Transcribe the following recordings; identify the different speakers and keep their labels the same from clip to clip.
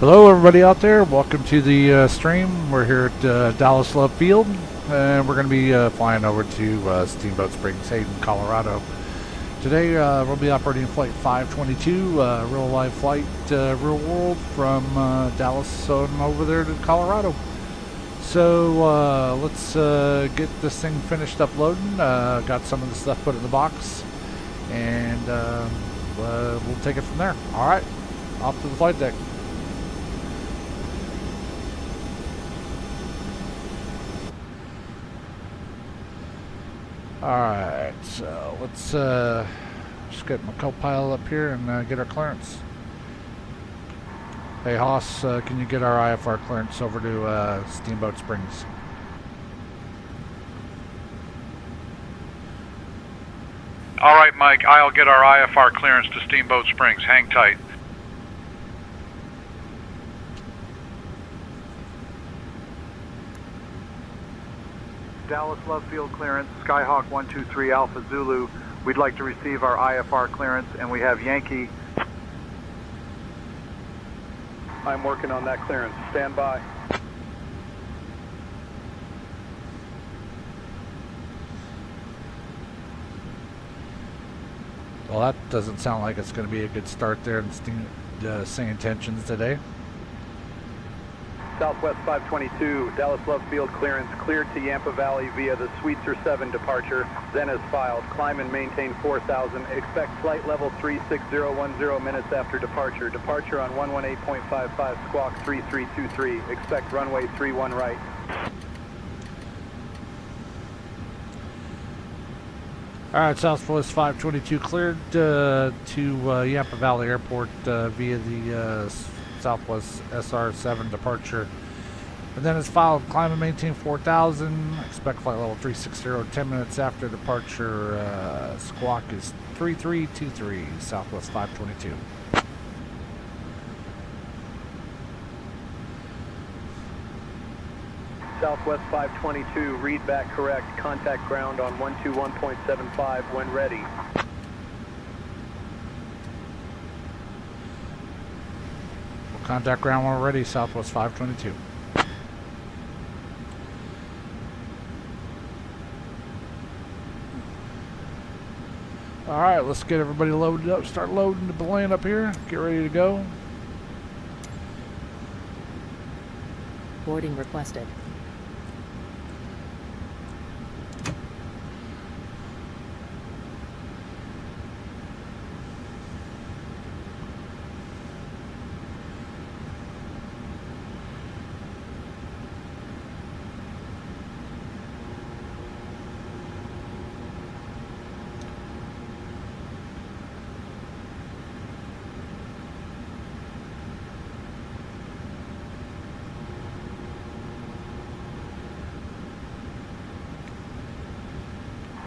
Speaker 1: Hello everybody out there, welcome to the stream. We're here at Dallas Love Field and we're going to be flying over to Steamboat Springs, Hayden, Colorado. Today we'll be operating flight 522, real live flight, real world from Dallas on over there to Colorado. So let's get this thing finished up loading. Got some of the stuff put in the box and we'll take it from there. Alright, off to the flight deck. Alright, so let's just get my co-pilot up here and get our clearance. Hey Haas, can you get our IFR clearance over to Steamboat Springs?
Speaker 2: Alright Mike, I'll get our IFR clearance to Steamboat Springs. Hang tight.
Speaker 3: Dallas Love Field clearance, Skyhawk 123 Alpha Zulu. We'd like to receive our IFR clearance, and we have Yankee. I'm working on that clearance. Stand by.
Speaker 1: Well, that doesn't sound like it's going to be a good start there in St. Intentions today.
Speaker 3: Southwest 522, Dallas Love Field clearance, cleared to Yampa Valley via the Sweetser 7 departure, then as filed. Climb and maintain 4,000. Expect flight level 36010 minutes after departure. Departure on 118.55, squawk 3323. Expect runway 31 right.
Speaker 1: Alright, Southwest 522 cleared to Yampa Valley Airport via the Southwest SR7 departure. And then it's filed, climb and maintain 4,000. Expect flight level 360, 10 minutes after departure. Squawk is 3323, Southwest 522.
Speaker 3: Southwest 522, read back correct. Contact ground on 121.75 when ready.
Speaker 1: Contact ground already, Southwest 522. Alright, let's get everybody loaded up, start loading the plane up here, get ready to go.
Speaker 4: Boarding requested.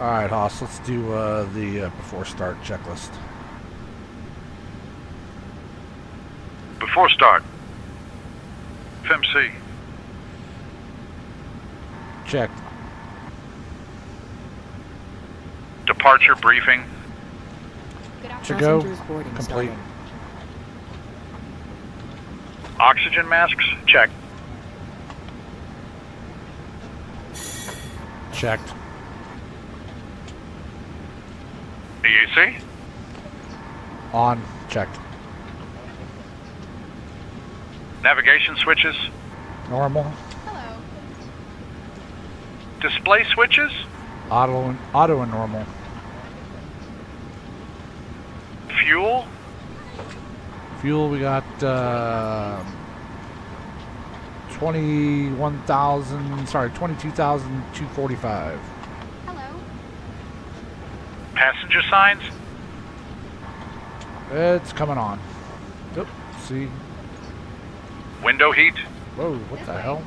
Speaker 1: Alright, Haas, let's do the before start checklist.
Speaker 2: Before start. FMC.
Speaker 1: Check.
Speaker 2: Departure briefing.
Speaker 1: To go.
Speaker 4: Passengers boarding
Speaker 1: Complete.
Speaker 4: started.
Speaker 2: Oxygen masks, check.
Speaker 1: Checked.
Speaker 2: EAC.
Speaker 1: On. Checked.
Speaker 2: Navigation switches.
Speaker 1: Normal.
Speaker 5: Hello.
Speaker 2: Display switches.
Speaker 1: Auto and normal.
Speaker 2: Fuel.
Speaker 1: Fuel, we got 22,245.
Speaker 5: Hello.
Speaker 2: Passenger signs.
Speaker 1: It's coming on. Oop, see.
Speaker 2: Window heat.
Speaker 1: Whoa, what the hell?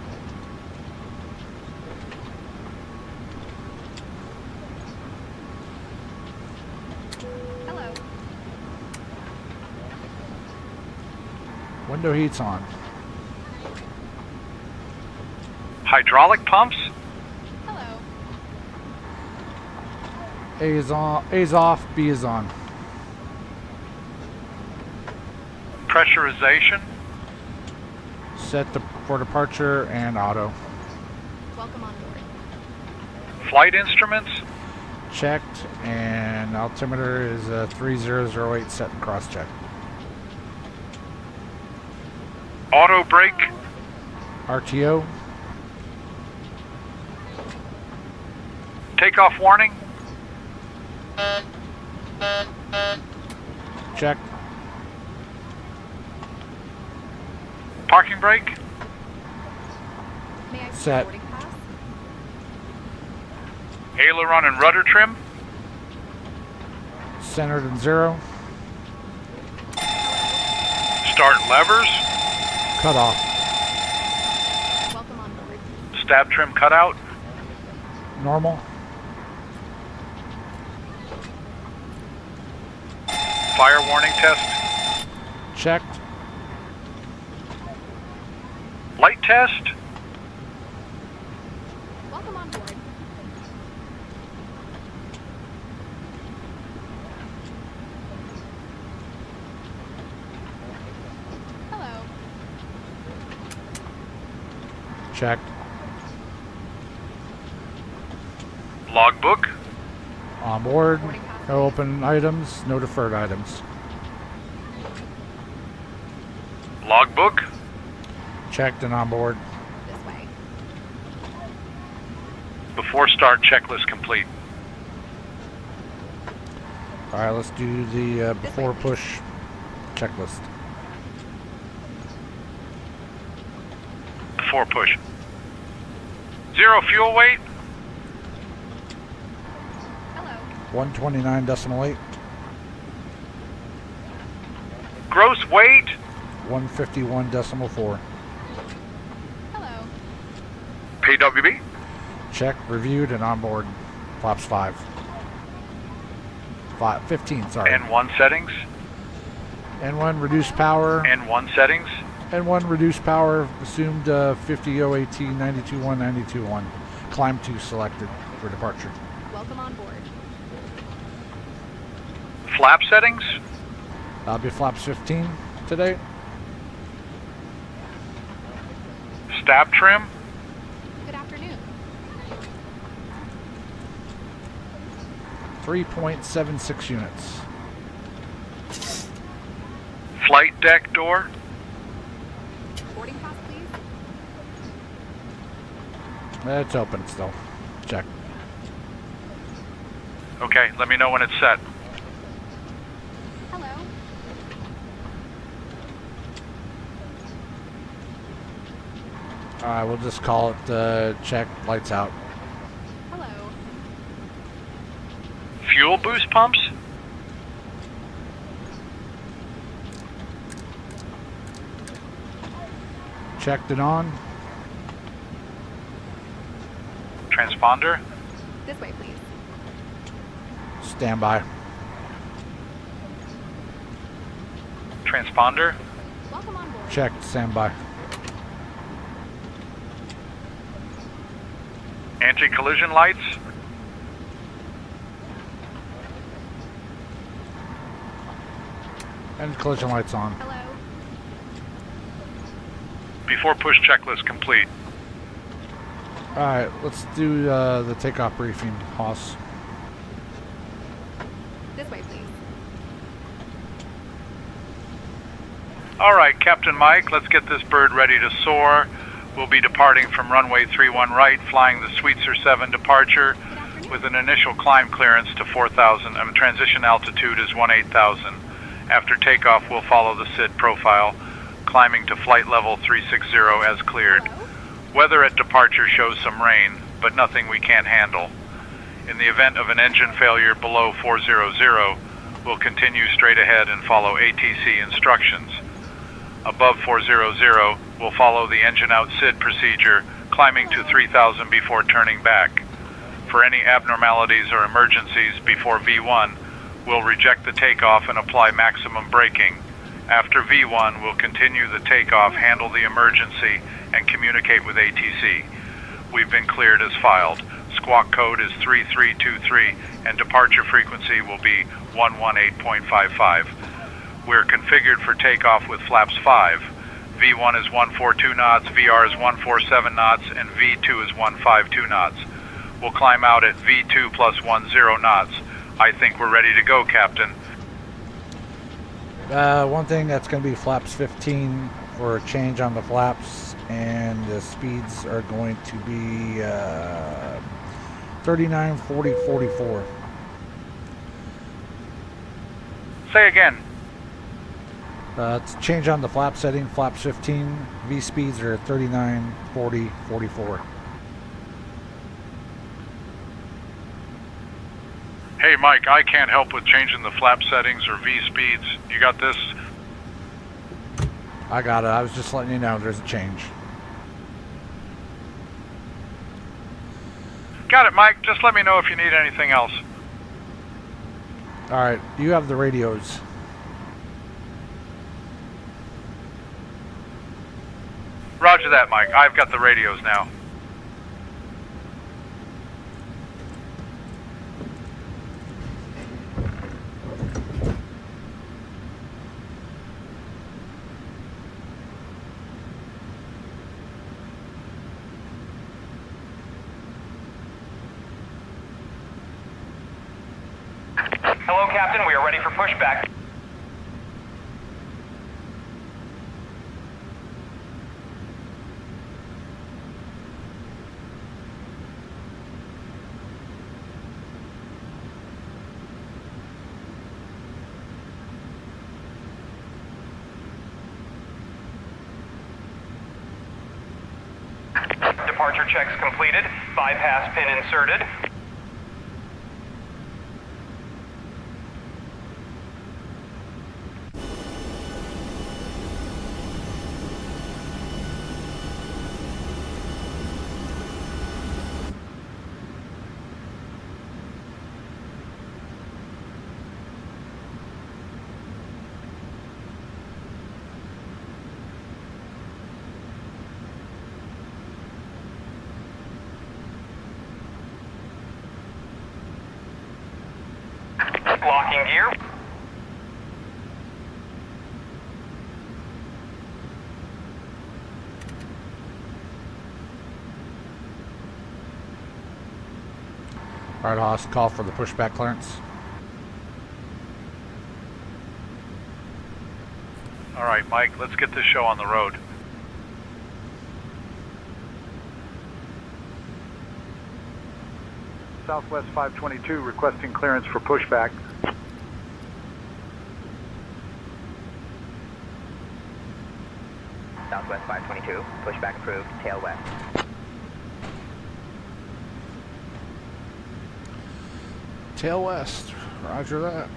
Speaker 5: Hello.
Speaker 1: Window heat's on.
Speaker 2: Hydraulic pumps.
Speaker 5: Hello.
Speaker 1: A is on. A is off. B is on.
Speaker 2: Pressurization.
Speaker 1: for departure and auto.
Speaker 5: Welcome on board.
Speaker 2: Flight instruments.
Speaker 1: Checked, and altimeter is 3008 set and cross check.
Speaker 2: Auto brake.
Speaker 1: RTO.
Speaker 2: Takeoff warning.
Speaker 1: Check.
Speaker 2: Parking brake.
Speaker 5: May I see
Speaker 1: Set.
Speaker 5: boarding pass?
Speaker 2: Aileron and rudder trim.
Speaker 1: Centered and 0.
Speaker 2: Start levers.
Speaker 1: Cut off.
Speaker 5: Welcome on board.
Speaker 2: Stab trim cutout.
Speaker 1: Normal.
Speaker 2: Fire warning test.
Speaker 1: Checked.
Speaker 2: Light test.
Speaker 5: Welcome on board. Hello.
Speaker 1: Checked.
Speaker 2: Logbook.
Speaker 1: On board.
Speaker 5: Boarding pass.
Speaker 1: No open items, no deferred items.
Speaker 2: Logbook.
Speaker 1: Checked and on board.
Speaker 5: This way.
Speaker 2: Before start, checklist complete.
Speaker 1: Alright, let's do the before push checklist.
Speaker 2: Before push. 0 fuel weight.
Speaker 5: Hello.
Speaker 1: 129.8.
Speaker 2: Gross weight.
Speaker 1: 151.4.
Speaker 5: Hello.
Speaker 2: PWB.
Speaker 1: Checked, reviewed, and on board. Flaps 15, sorry.
Speaker 2: N1 settings.
Speaker 1: N1 reduced power.
Speaker 2: N1 settings.
Speaker 1: N1 reduced power, assumed 50 OAT 92.1, 92.1. Climb 2 selected for departure.
Speaker 5: Welcome on board.
Speaker 2: Flap settings.
Speaker 1: That'll be flaps 15 today.
Speaker 2: Stab trim.
Speaker 5: Good afternoon.
Speaker 1: 3.76 units.
Speaker 2: Flight deck door.
Speaker 5: Boarding pass, please.
Speaker 1: It's open still. Check.
Speaker 2: Okay, let me know when it's set.
Speaker 5: Hello.
Speaker 1: Alright, we'll just call it check, lights out.
Speaker 5: Hello.
Speaker 2: Fuel boost pumps.
Speaker 1: Checked and on.
Speaker 2: Transponder.
Speaker 5: This way, please.
Speaker 1: Standby.
Speaker 2: Transponder.
Speaker 5: Welcome on board.
Speaker 1: Checked, standby.
Speaker 2: Anti-collision lights.
Speaker 1: And collision lights on.
Speaker 5: Hello.
Speaker 2: Before push checklist complete.
Speaker 1: Alright, let's do the takeoff briefing, Haas.
Speaker 5: This way, please.
Speaker 2: All right, Captain Mike, let's get this bird ready to soar. We'll be departing from runway 31 right, flying the Sweetser 7 departure
Speaker 5: Good afternoon.
Speaker 2: with an initial climb clearance to 4,000. Transition altitude is 18,000. After takeoff, we'll follow the SID profile, climbing to flight level 360 as cleared.
Speaker 5: Hello.
Speaker 2: Weather at departure shows some rain, but nothing we can't handle. In the event of an engine failure below 400, we'll continue straight ahead and follow ATC instructions. Above 400, we'll follow the engine out SID procedure, climbing to 3,000 before turning back. For any abnormalities or emergencies before V1, we'll reject the takeoff and apply maximum braking. After V1, we'll continue the takeoff, handle the emergency, and communicate with ATC. We've been cleared as filed. Squawk code is 3323, and departure frequency will be 118.55. We're configured for takeoff with flaps 5. V1 is 142 knots, VR is 147 knots, and V2 is 152 knots. We'll climb out at V2 plus 10 knots. I think we're ready to go, Captain.
Speaker 1: One thing that's going to be flaps 15 for a change on the flaps, and the speeds are going to be 39, 40, 44.
Speaker 2: Say again.
Speaker 1: It's a change on the flap setting, flaps 15, V speeds are 39, 40, 44.
Speaker 2: Hey, Mike, I can't help with changing the flap settings or V speeds. You got this?
Speaker 1: I got it. I was just letting you know there's a change.
Speaker 2: Got it, Mike. Just let me know if you need anything else.
Speaker 1: All right, you have the radios.
Speaker 2: Roger that, Mike. I've got the radios now.
Speaker 4: Hello, Captain. We are ready for pushback. Departure checks completed. Bypass pin inserted. Locking gear.
Speaker 1: All right, Haas, call for the pushback clearance.
Speaker 2: All right, Mike, let's get this show on the road.
Speaker 3: Southwest 522 requesting clearance for pushback.
Speaker 6: Southwest 522, pushback approved, tail west.
Speaker 1: Tail west, roger that.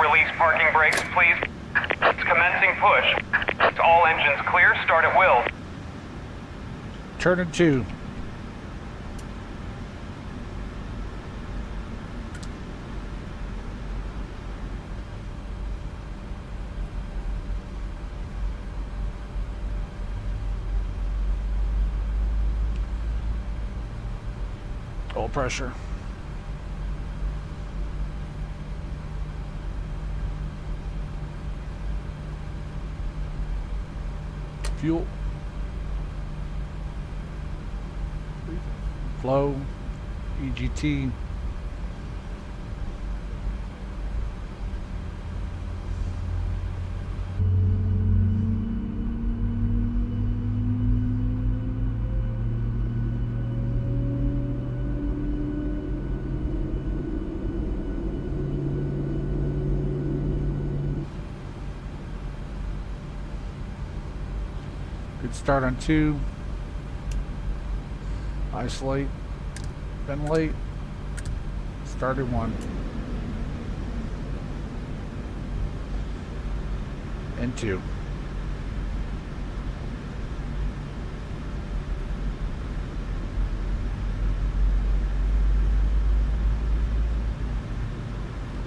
Speaker 4: Release parking brakes, please. Commencing push. All engines clear. Start at will.
Speaker 1: Turn in 2. Oil pressure. Fuel. Flow. EGT. Good start on 2. Isolate. Ventilate. Started 1. And 2.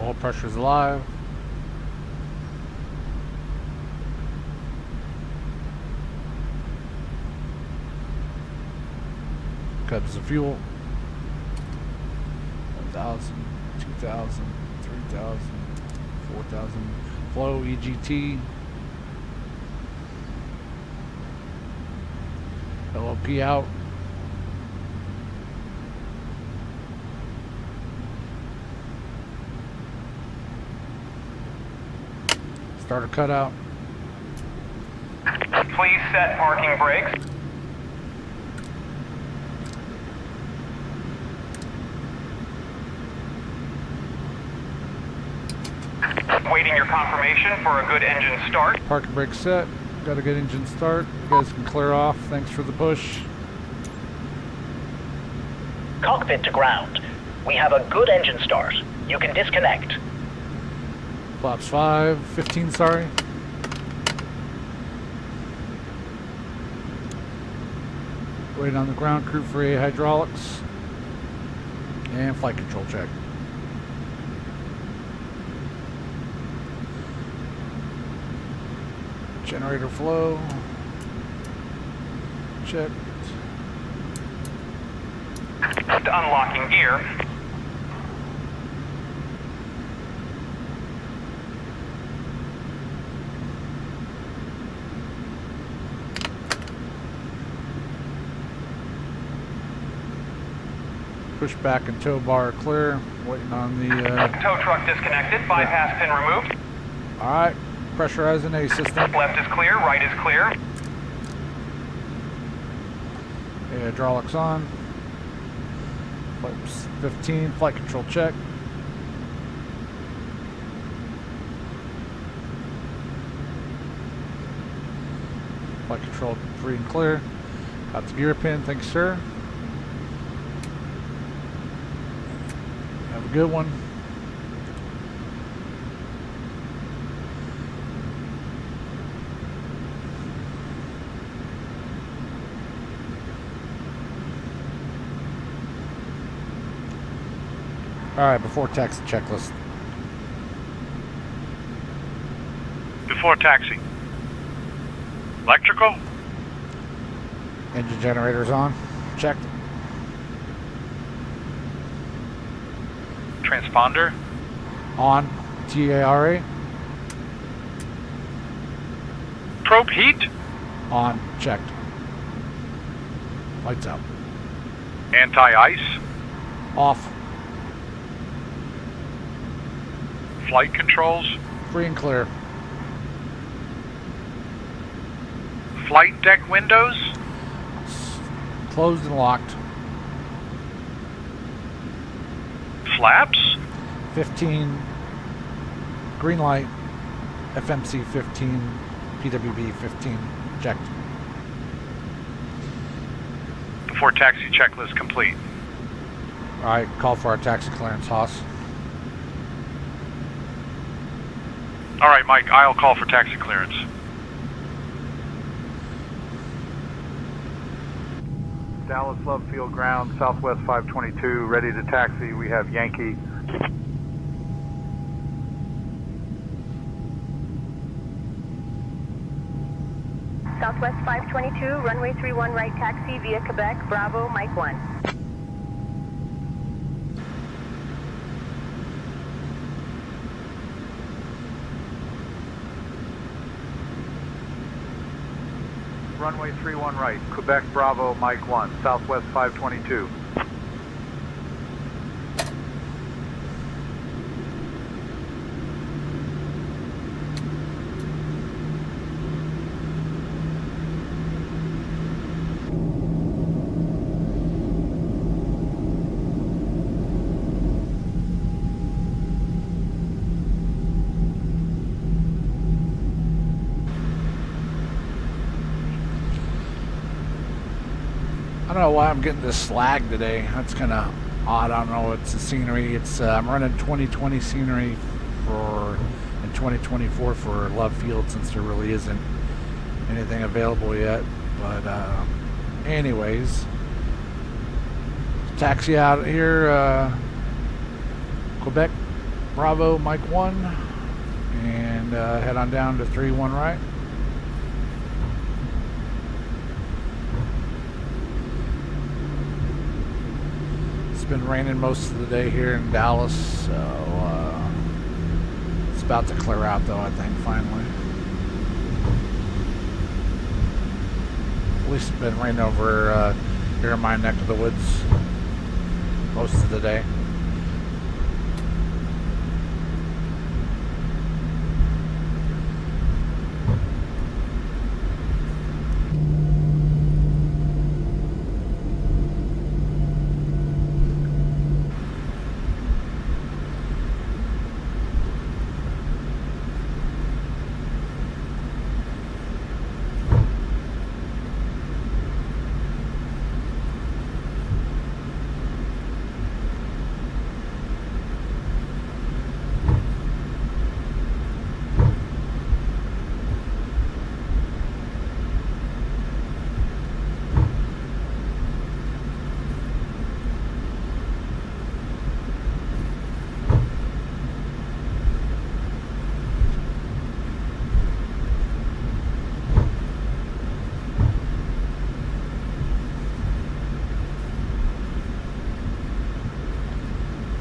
Speaker 1: Oil pressure's alive. Cups of fuel. 1,000, 2,000. 2,000, 3,000, 4,000. Flow EGT. LOP out. Starter cutout.
Speaker 4: Please set parking brakes. Waiting your confirmation for a good engine start.
Speaker 1: Parking brake set. Got a good engine start. You guys can clear off. Thanks for the push.
Speaker 7: Cockpit to ground. We have a good engine start. You can disconnect.
Speaker 1: Flaps 15, sorry. Waiting on the ground crew for a hydraulics. And flight control check. Generator flow. Checked.
Speaker 4: Unlocking gear.
Speaker 1: Push back and tow bar clear. Waiting on the
Speaker 4: Tow truck disconnected. Bypass pin removed.
Speaker 1: alright. Pressurizing A system.
Speaker 4: Left is clear. Right is clear.
Speaker 1: Hydraulics on. Flaps 15. Flight control check. Flight control free and clear. Got the gear pin. Thanks, sir. Have a good one. All right, before taxi checklist.
Speaker 2: Before taxi. Electrical?
Speaker 1: Engine generators on. Checked.
Speaker 2: Transponder?
Speaker 1: On. TARA.
Speaker 2: Probe heat?
Speaker 1: On. Checked. Lights out.
Speaker 2: Anti-ice?
Speaker 1: Off.
Speaker 2: Flight controls?
Speaker 1: Free and clear.
Speaker 2: Flight deck windows?
Speaker 1: Closed and locked.
Speaker 2: Flaps?
Speaker 1: 15. Green light. FMC 15. PWB 15. Checked.
Speaker 2: Before taxi checklist complete.
Speaker 1: All right, call for our taxi clearance, Haas.
Speaker 2: All right, Mike, I'll call for taxi clearance.
Speaker 3: Dallas Love Field ground, Southwest 522, ready to taxi. We have Yankee.
Speaker 8: Southwest 522, runway 31 right taxi via Quebec, Bravo, Mike 1.
Speaker 3: Runway 31 right, Quebec, Bravo, Mike 1, Southwest 522.
Speaker 1: I don't know why I'm getting this slag today. That's kind of odd. I don't know. It's the scenery. It's I'm running 2020 scenery for in 2024 for Love Field since there really isn't anything available yet. But anyways, taxi out here, Quebec, Bravo, Mike 1, and head on down to 31 right. been raining most of the day here in Dallas, so it's about to clear out though, I think, finally. At least it's been raining over here in my neck of the woods most of the day.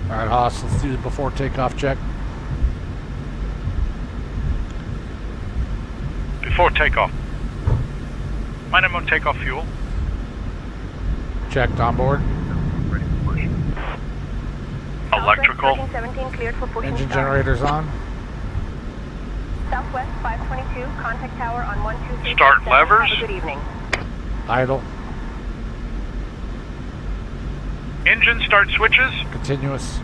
Speaker 1: Alright, Haas, let's do the before takeoff check.
Speaker 2: Before takeoff. Minimum takeoff fuel.
Speaker 1: Checked on board.
Speaker 2: Electrical.
Speaker 8: 17 cleared for pushing
Speaker 1: Engine
Speaker 8: start.
Speaker 1: generators on.
Speaker 8: Southwest 522, contact tower on 123.
Speaker 2: Start levers.
Speaker 8: Have a good evening.
Speaker 1: Idle.
Speaker 2: Engine start switches.
Speaker 1: Continuous.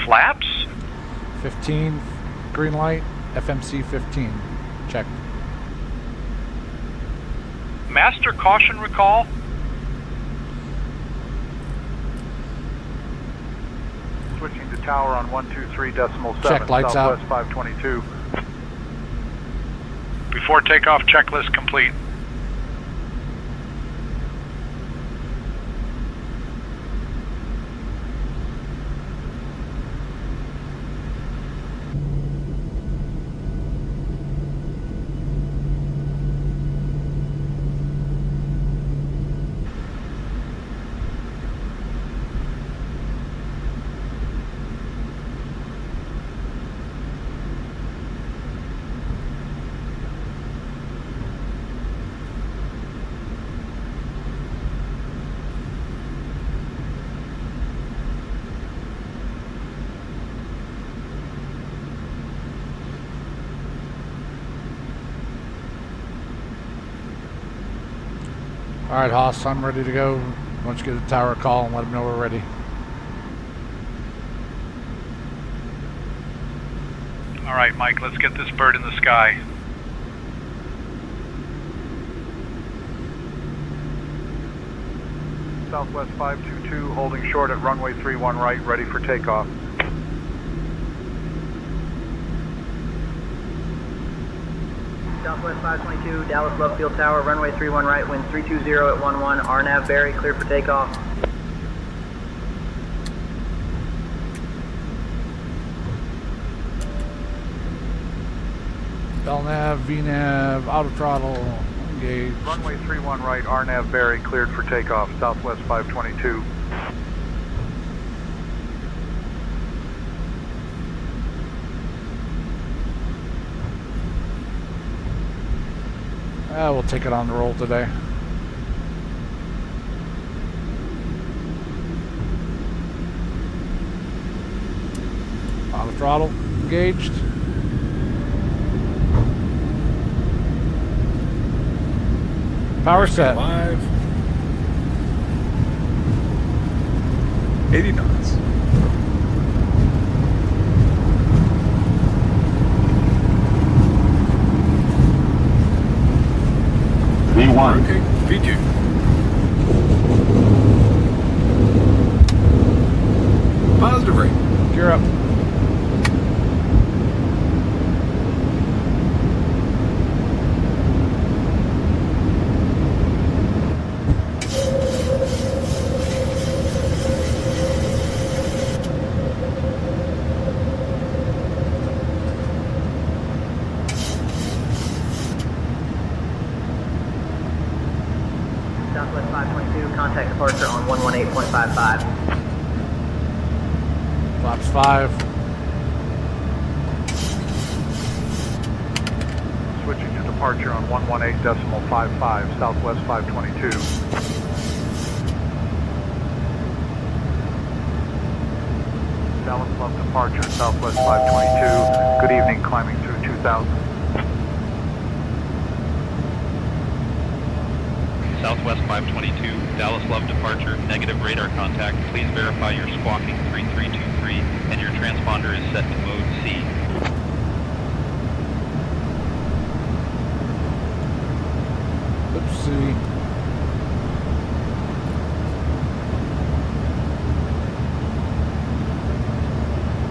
Speaker 2: Flaps.
Speaker 1: 15. Green light. FMC 15. Checked.
Speaker 2: Master caution recall.
Speaker 3: Switching to tower on 123.7.
Speaker 1: Check, lights out.
Speaker 3: Southwest 522.
Speaker 2: Before takeoff checklist complete.
Speaker 1: Alright, Haas, I'm ready to go. Why don't you give the tower a call and let them know we're ready.
Speaker 2: All right, Mike, let's get this bird in the sky.
Speaker 3: Southwest 522, holding short at runway 31 right, ready for takeoff.
Speaker 6: Southwest 522, Dallas Love Field Tower, runway 31 right, wind 320 at 11, RNAV Barry, cleared for takeoff.
Speaker 1: LNAV, VNAV, auto throttle, engage.
Speaker 3: Runway 31 right, RNAV Barry, cleared for takeoff. Southwest 522.
Speaker 1: We'll take it on the roll today. Auto throttle engaged. Power set.
Speaker 9: Live. 80 knots.
Speaker 10: V1.
Speaker 9: Okay, V2. Positive rate.
Speaker 1: Gear up.
Speaker 6: contact departure on 118.55.
Speaker 1: Flaps 5.
Speaker 2: Switching to departure on 118.55, Southwest 522. Dallas Love departure, Southwest 522. Good evening, climbing through 2000.
Speaker 11: Southwest 522, Dallas Love departure, negative radar contact. Please verify your squawking 3323 and your transponder is set to mode C.
Speaker 1: Oopsie.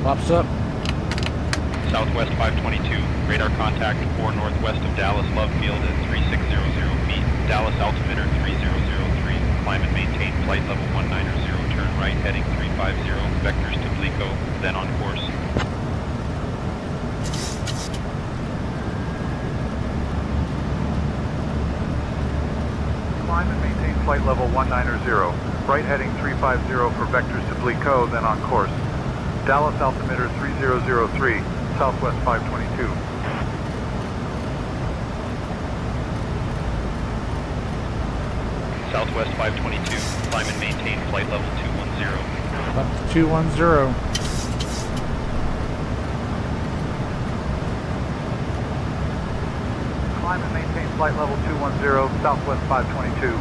Speaker 1: Pops up.
Speaker 11: Southwest 522, radar contact 4 northwest of Dallas Love Field at 3600 feet. Dallas altimeter 3003. Climb and maintain flight level 190. Turn right heading 350. Vectors to Blico, then on course.
Speaker 2: Climb and maintain flight level 190. Right heading 350 for vectors to Blico, then on course. Dallas altimeter 3003, Southwest 522.
Speaker 11: Southwest 522, climb and maintain flight level 210.
Speaker 1: Up to 210.
Speaker 2: Climb and maintain flight level 210, Southwest 522.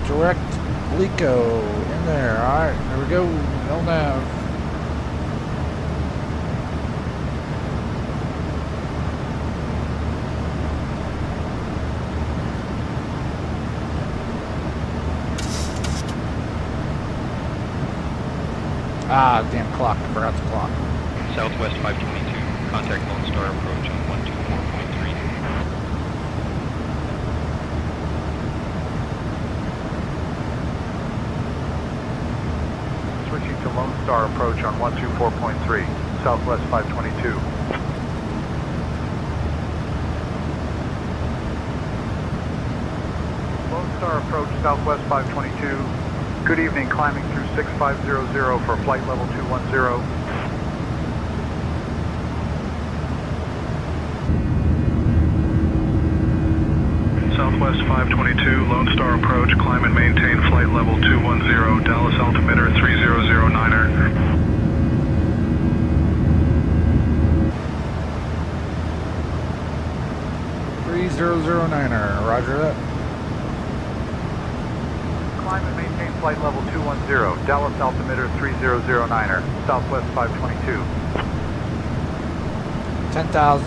Speaker 1: Direct Blico in there. Alright, there we go. No nav. Ah, damn clock. I forgot the clock.
Speaker 11: Southwest 522, contact Lone Star approach on 124.3.
Speaker 2: Switching to Lone Star approach on 124.3, Southwest 522. Lone Star approach, Southwest 522. Good evening, climbing through 6500 for flight level 210. Southwest 522, Lone Star approach, climb and maintain flight level 210, Dallas altimeter 3009er.
Speaker 1: Roger that.
Speaker 2: Climb and maintain flight level 210, Dallas altimeter 3009er, Southwest 522.
Speaker 1: 10,000.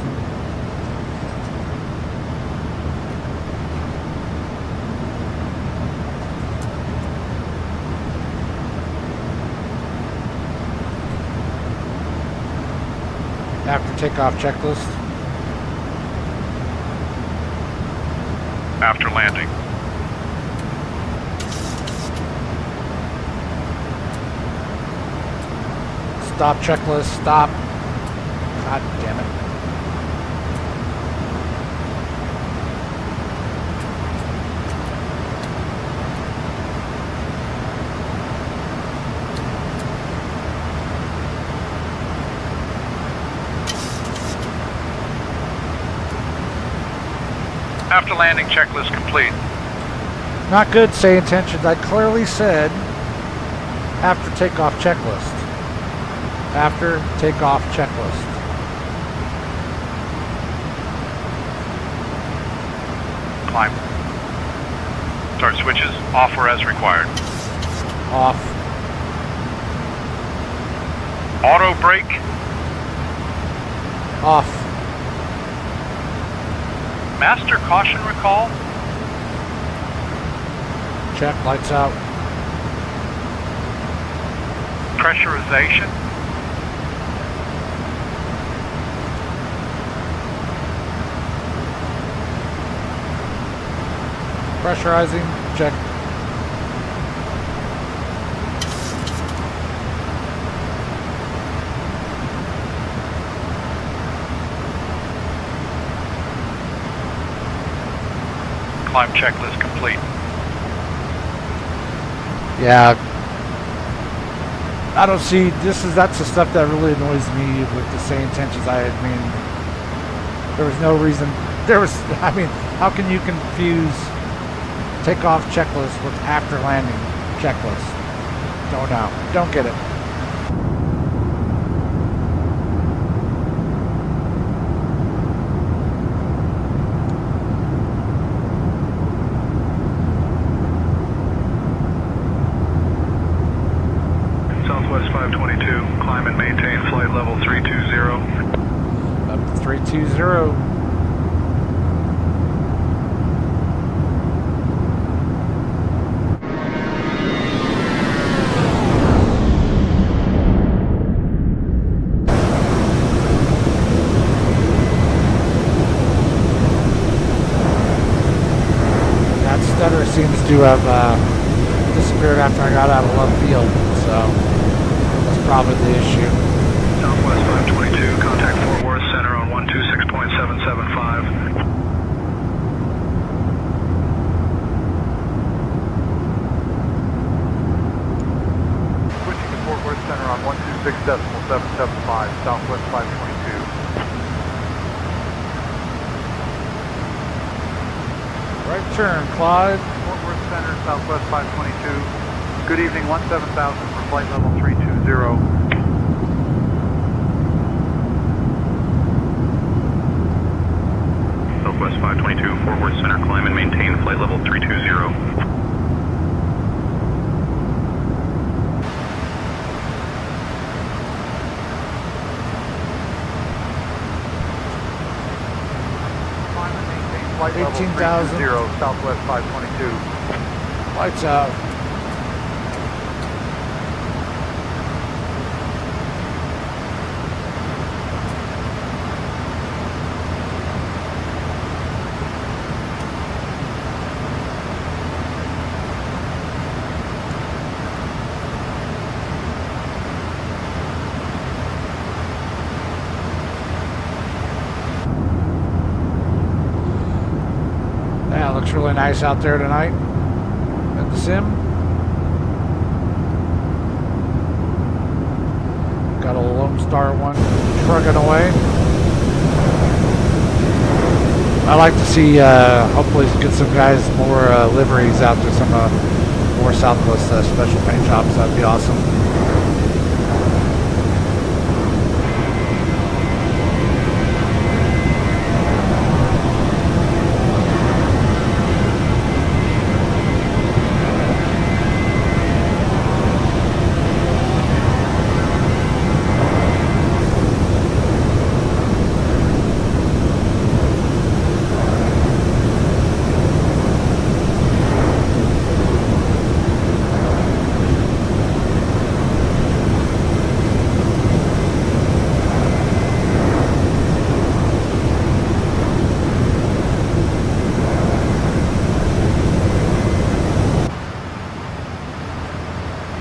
Speaker 1: After takeoff checklist.
Speaker 2: After landing.
Speaker 1: Stop checklist. Stop. God damn it.
Speaker 2: After landing, checklist complete.
Speaker 1: Not good, say intentions. I clearly said after takeoff checklist. After takeoff checklist.
Speaker 2: Climb. Start switches, off or as required.
Speaker 1: Off.
Speaker 2: Auto brake.
Speaker 1: Off.
Speaker 2: Master caution recall.
Speaker 1: Check, lights out.
Speaker 2: Pressurization.
Speaker 1: Pressurizing, check.
Speaker 2: Climb checklist complete.
Speaker 1: Yeah. I don't see, that's the stuff that really annoys me with the same tensions. I mean, there was no reason, how can you confuse takeoff checklist with after landing checklist? Don't know. Don't get it.
Speaker 2: Southwest 522, climb and maintain flight level 320.
Speaker 1: Up to 320. That stutter seems to have disappeared after I got out of left field, so that's probably the issue.
Speaker 2: Southwest 522, contact Fort Worth Center on 126.775. Switching to Fort Worth Center on 126.775, Southwest 522.
Speaker 1: Right turn, Clyde.
Speaker 2: Fort Worth Center, Southwest 522. Good evening, 17,000 for flight level 320. Southwest 522, Fort Worth Center, climb and maintain flight level 320. Climb and maintain flight level
Speaker 1: 18,000.
Speaker 2: 320, Southwest 522.
Speaker 1: Lights out. Yeah, it looks really nice out there tonight at the sim. Got a Lone Star one trucking away. I like to see, hopefully get some guys more liveries out there, some more Southwest special paint jobs. That'd be awesome.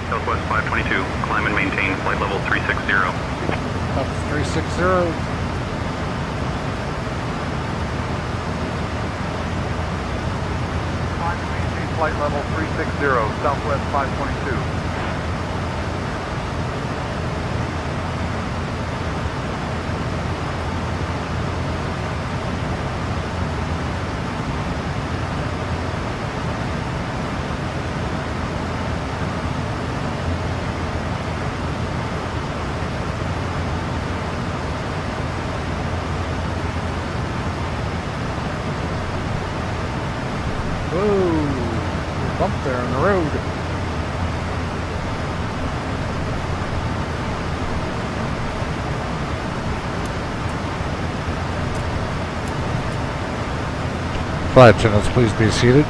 Speaker 2: Southwest 522, climb and maintain flight level 360.
Speaker 1: Up to 360.
Speaker 2: Climb and maintain flight level 360, Southwest 522.
Speaker 1: Whoa, bump there on the road. Flight attendants, please be seated.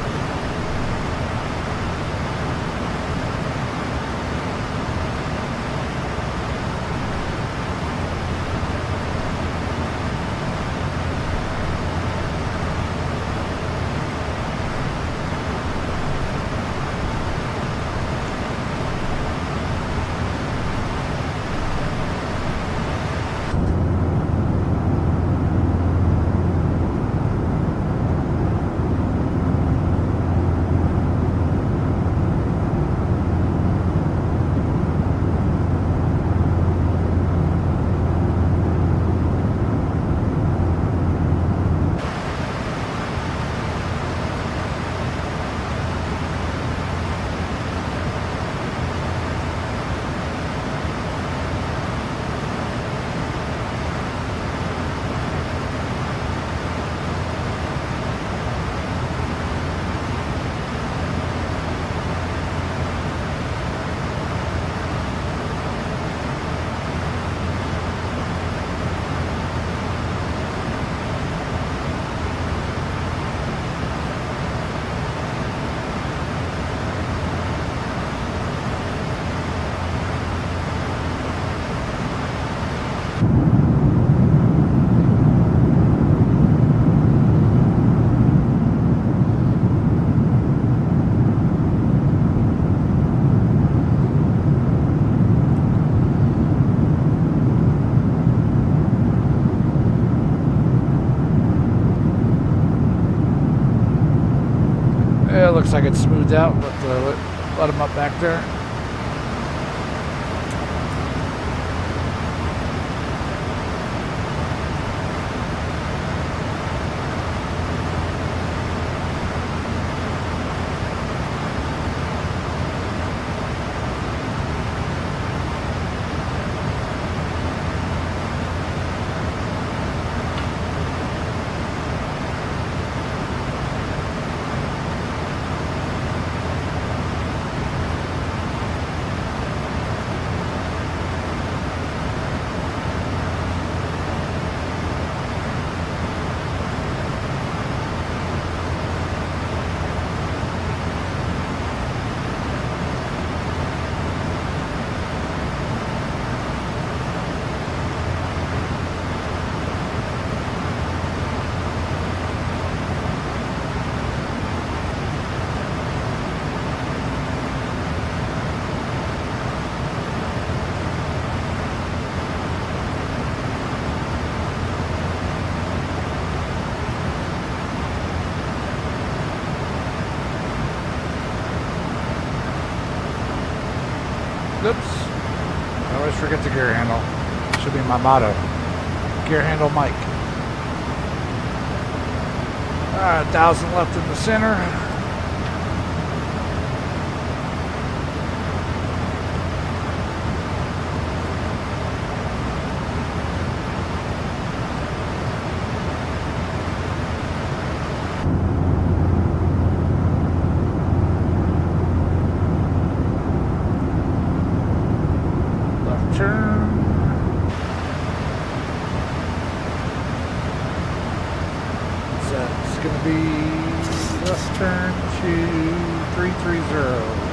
Speaker 1: looks like it's smoothed out, but let them up back there. Oops. I always forget the gear handle. Should be my motto. Gear handle Mike. Alright, 1,000 left in the center. Turn to 330.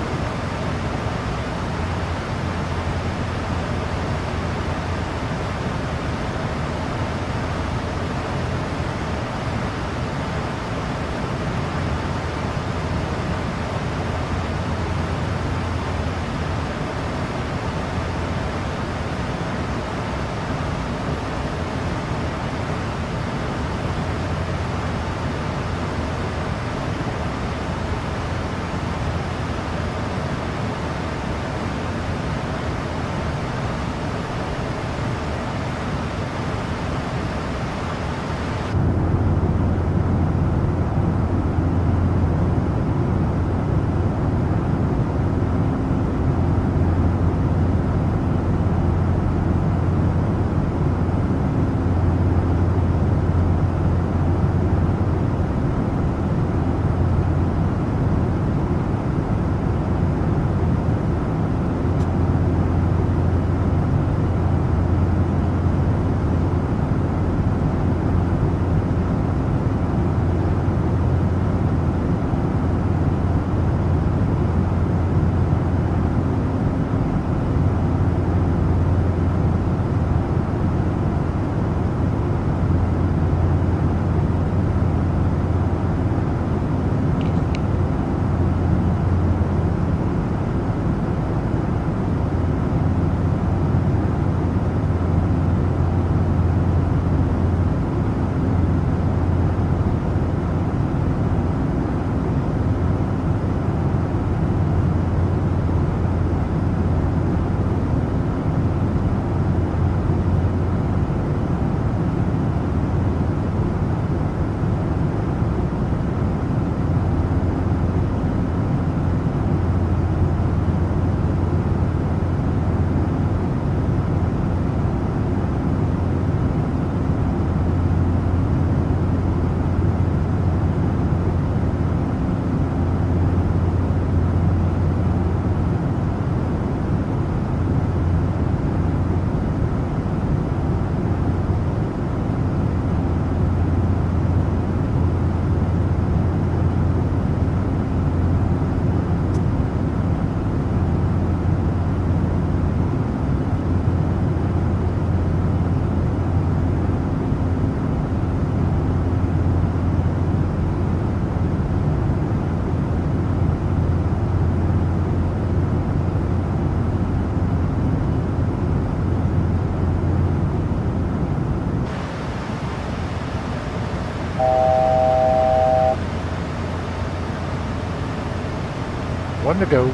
Speaker 1: One to go.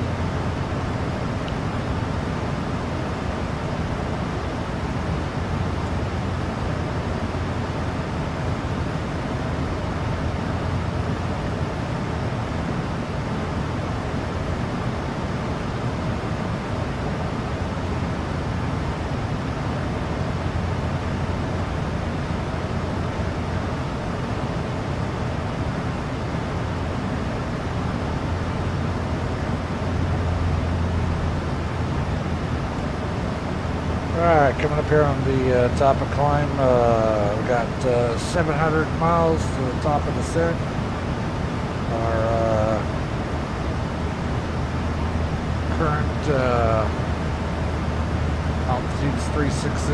Speaker 1: Alright, coming up here on the top of climb, we got 700 miles to the top of descent. Our current altitude's 360.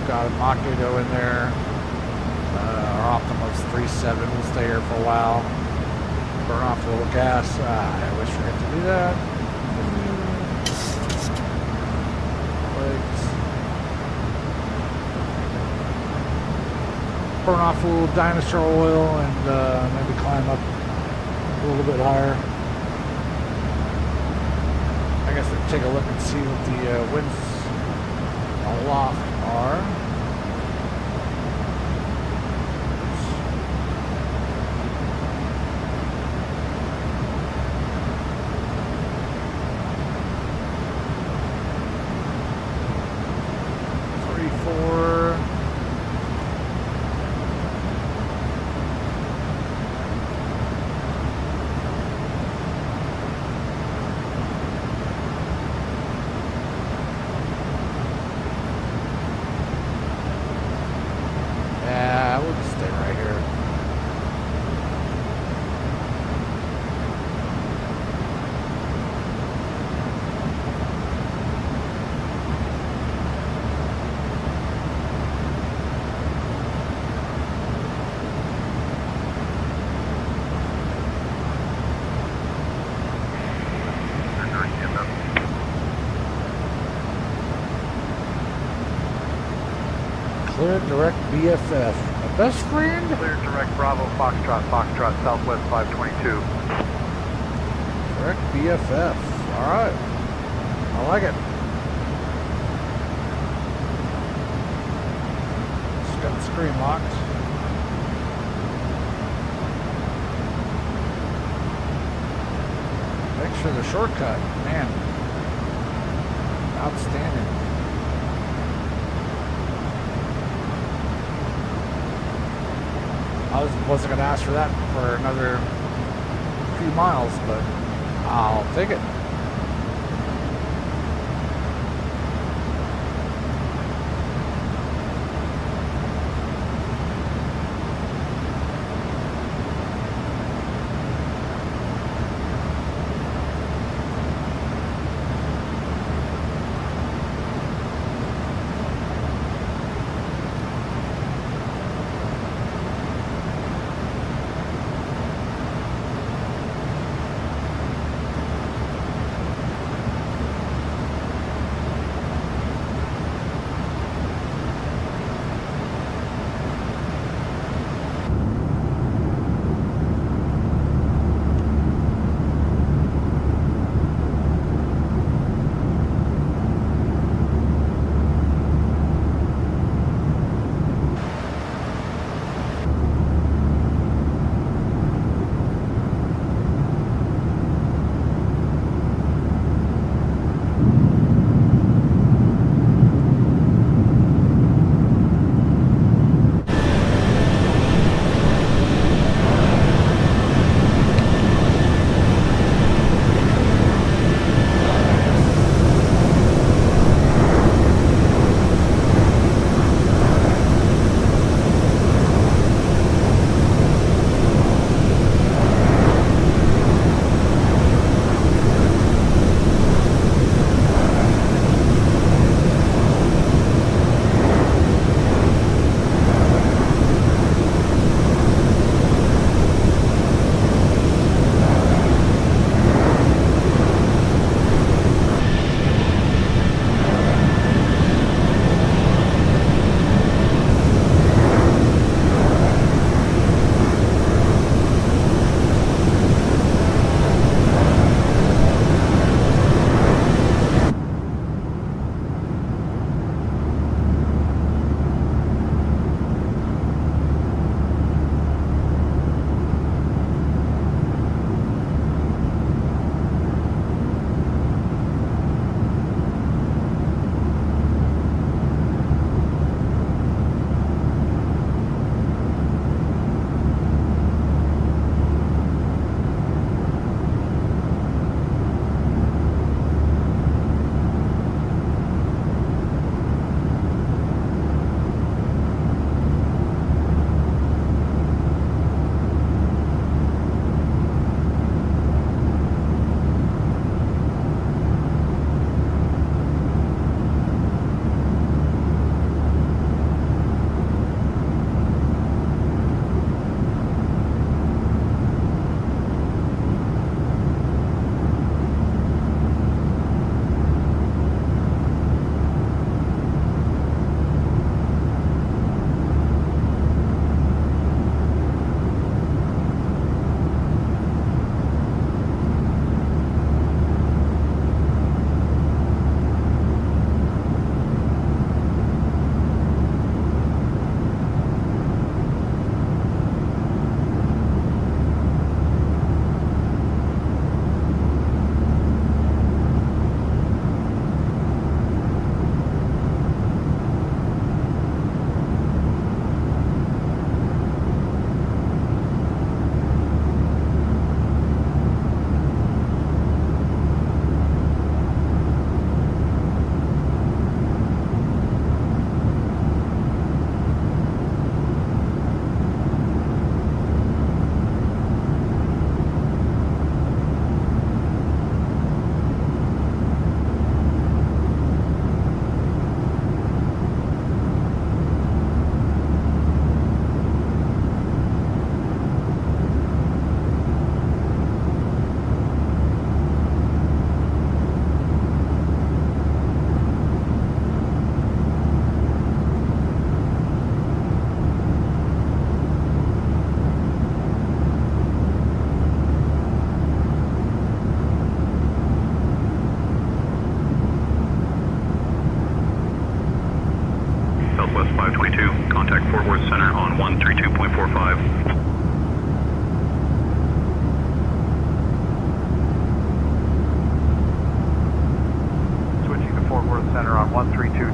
Speaker 1: Got a Mach 80 in there. Our optimal's 37. We'll stay here for a while. Burn off a little gas. I always forget to do that. Burn off a little dinosaur oil and maybe climb up a little bit higher. I guess we'll take a look and see what the winds aloft are. Clear direct BFF. My best friend?
Speaker 3: Clear direct Bravo, Foxtrot, Foxtrot, Southwest 522.
Speaker 1: Direct BFF. Alright. I like it. Just got the screen locked. Thanks for the shortcut. Man. Outstanding. I wasn't going to ask for that for another few miles, but I'll take it.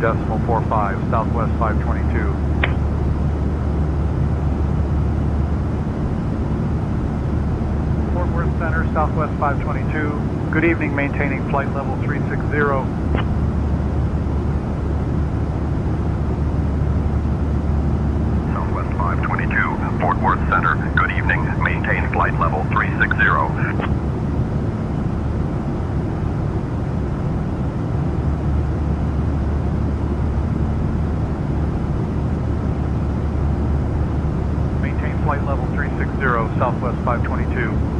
Speaker 2: 2.45, Southwest 522. Fort Worth Center, Southwest 522. Good evening, maintaining flight level 360.
Speaker 12: Southwest 522, Fort Worth Center. Good evening. Maintain flight level 360.
Speaker 2: Maintain flight level 360, Southwest 522.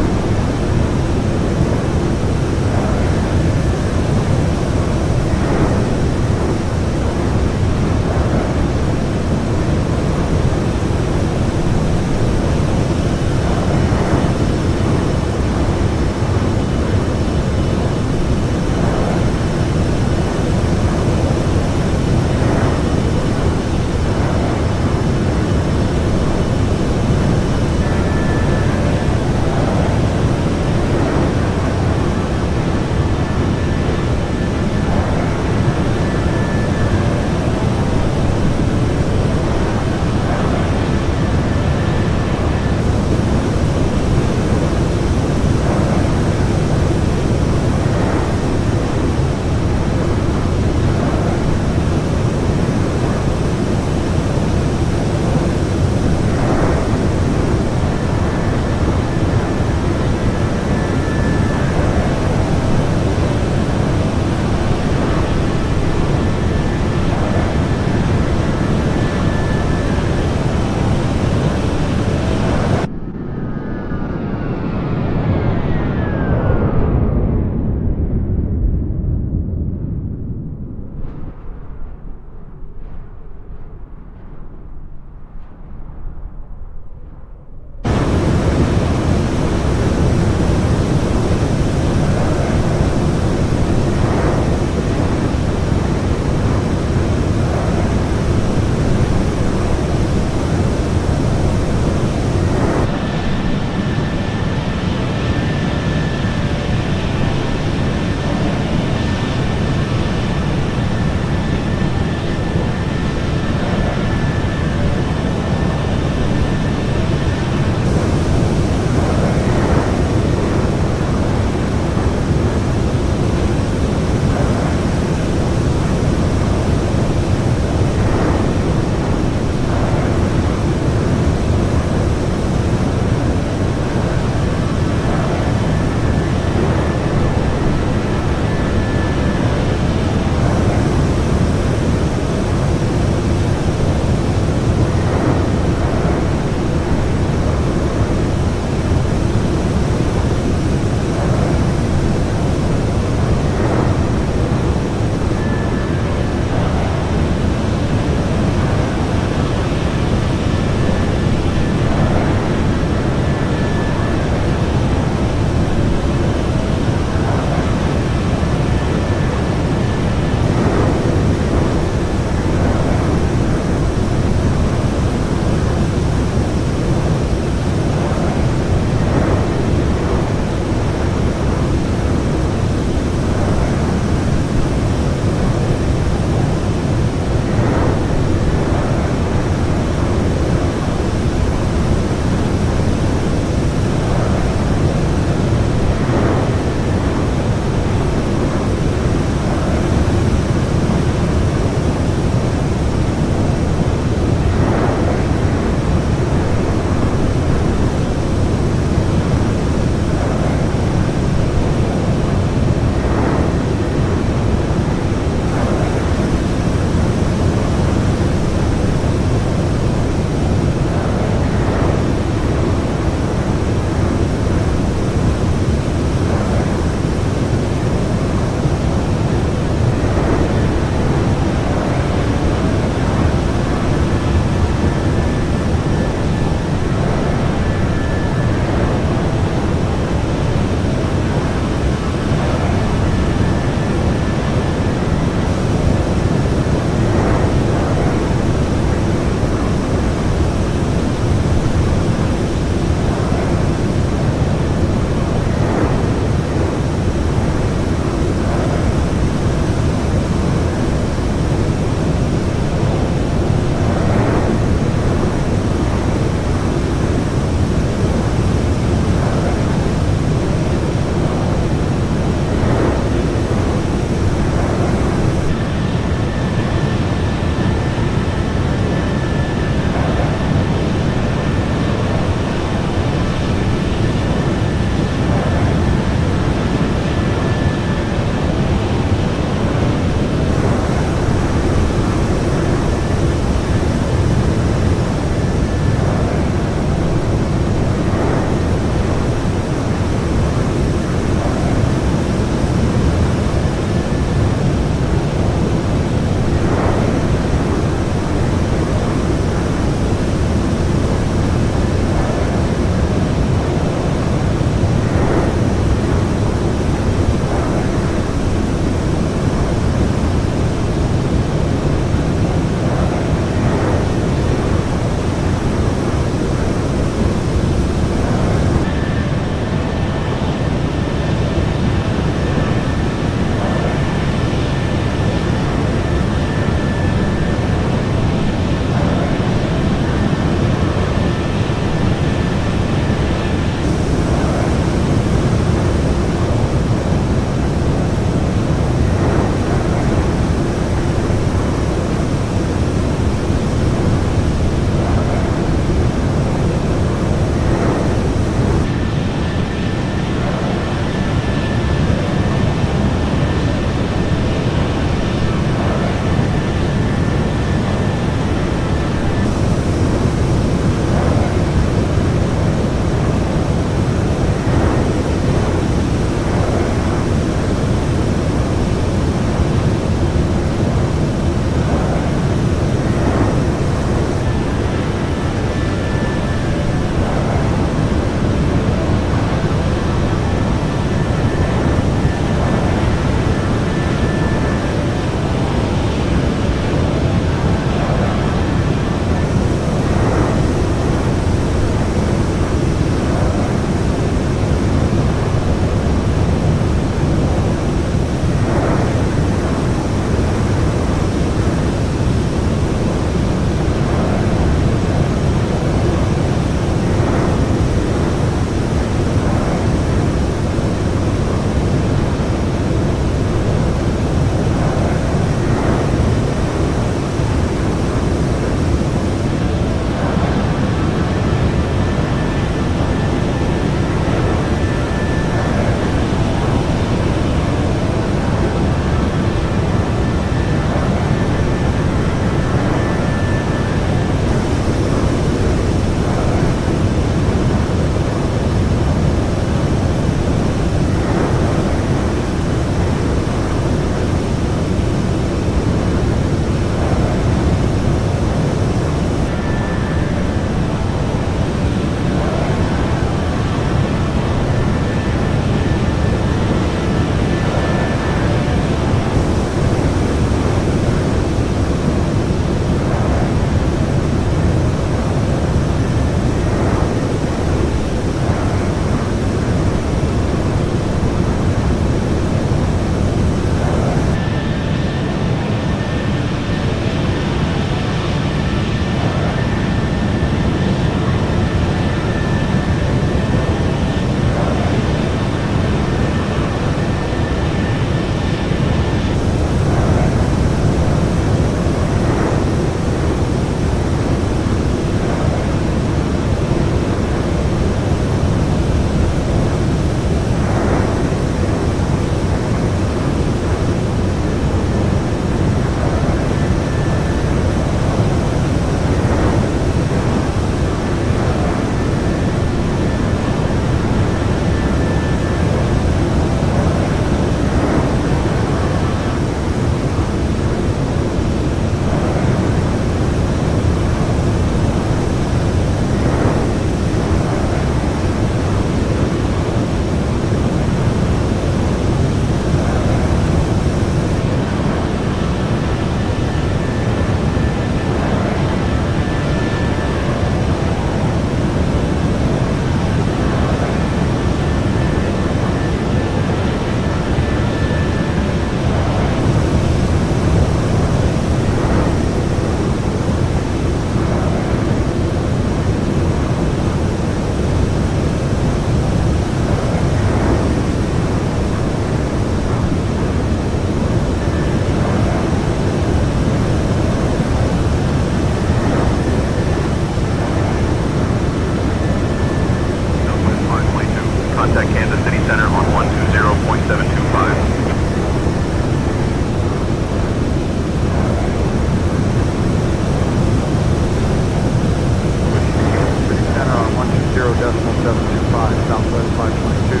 Speaker 3: 725, Southwest 522.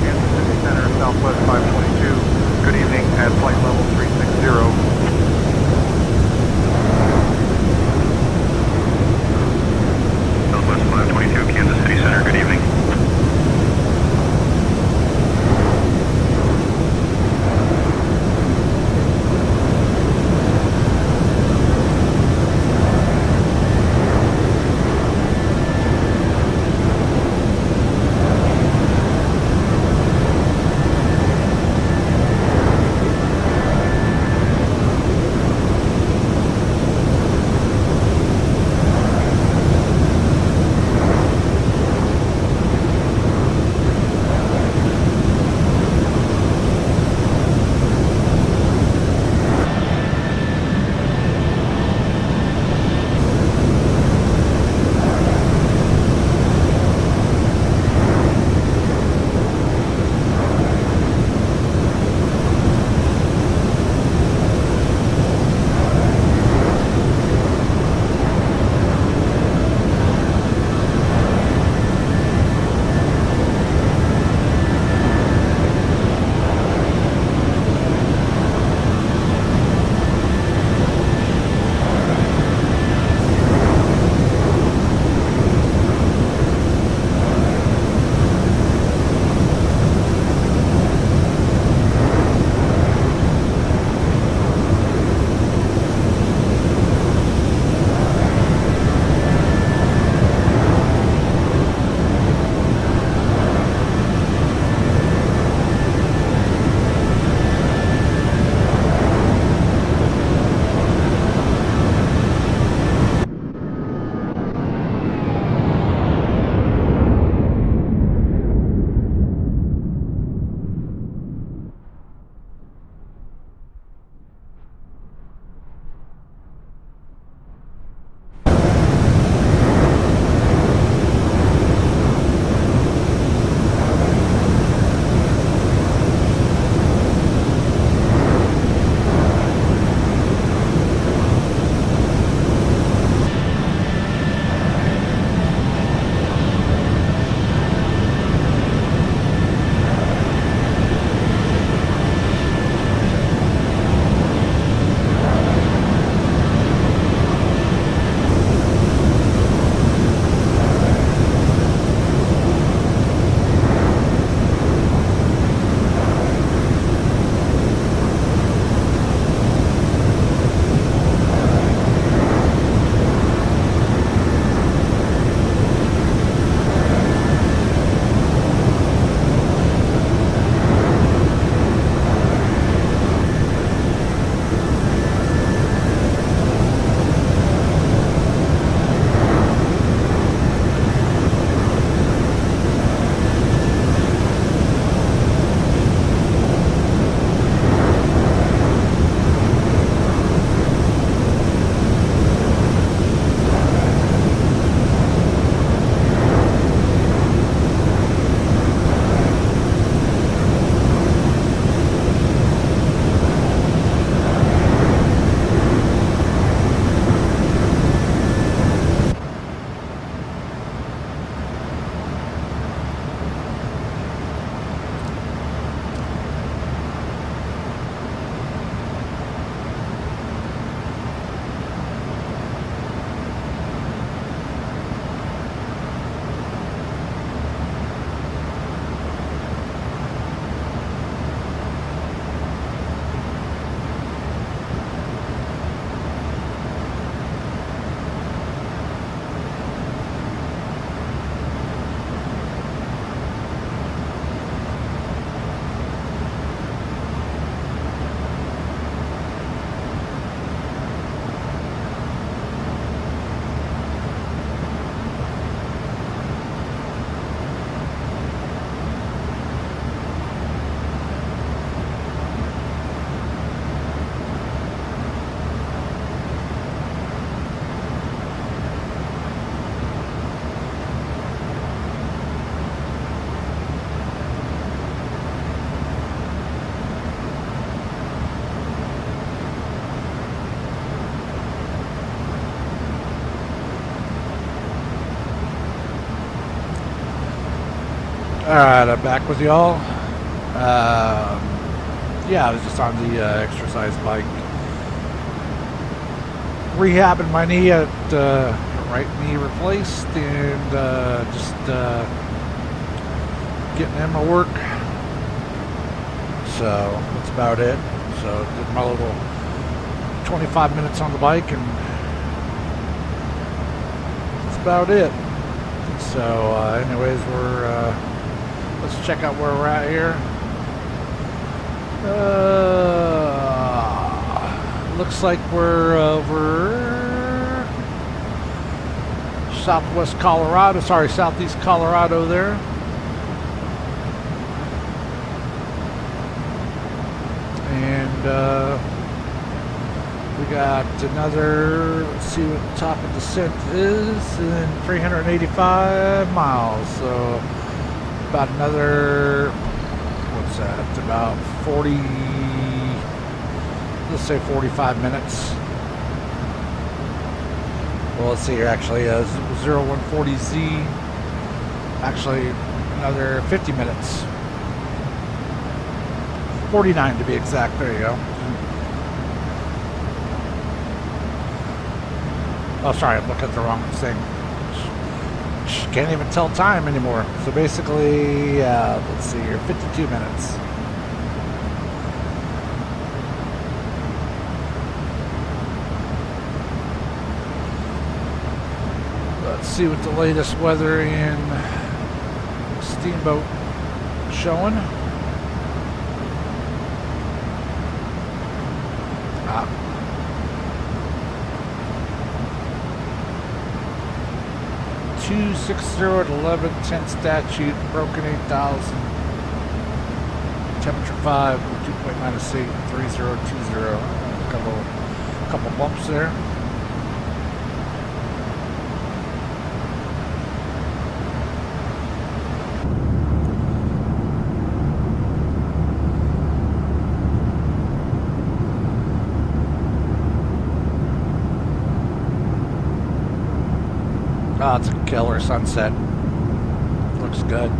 Speaker 3: Kansas City Center, Southwest 522. Good evening at flight level 360.
Speaker 12: Southwest 522, Kansas City Center, good evening.
Speaker 1: Alright, I'm back with y'all. Yeah, I was just on the exercise bike. Rehabbing my knee at right knee replaced and just getting in my work. So that's about it. So did my little 25 minutes on the bike and that's about it. So anyways, we're let's check out where we're at here. Looks like we're over southwest Colorado, sorry, southeast Colorado there. And we got another, let's see what the top of descent is, and 385 miles. So about another, what's that, about 40, let's say 45 minutes. Well, let's see here, actually, 0140Z, actually another 50 minutes. 49 to be exact, there you go. Oh, sorry, I'm looking at the wrong thing. Can't even tell time anymore. So basically, let's see here, 52 minutes. Let's see what the latest weather in Steamboat showing. 260 at 1110 statute, broken 8,000. Temperature 5, 2.-8, 3020. Couple bumps there. Oh, it's a killer sunset. Looks good.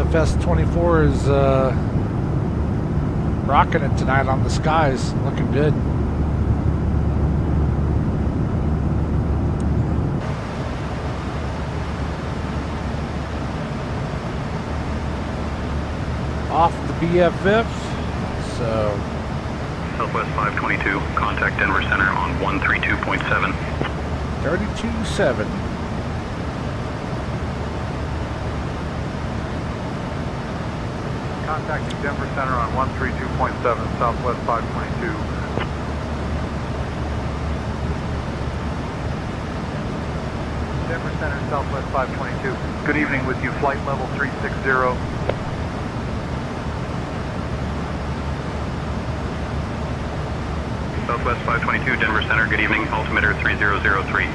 Speaker 1: FLT24 is rocking it tonight on the skies, looking good. Off the BFF, so
Speaker 12: Southwest 522, contact Denver Center on 132.7.
Speaker 1: 32.7.
Speaker 3: Contacting Denver Center on 132.7, Southwest 522. Denver Center, Southwest 522. Good evening with you, flight level 360.
Speaker 12: Southwest 522, Denver Center, good evening, altimeter 3003.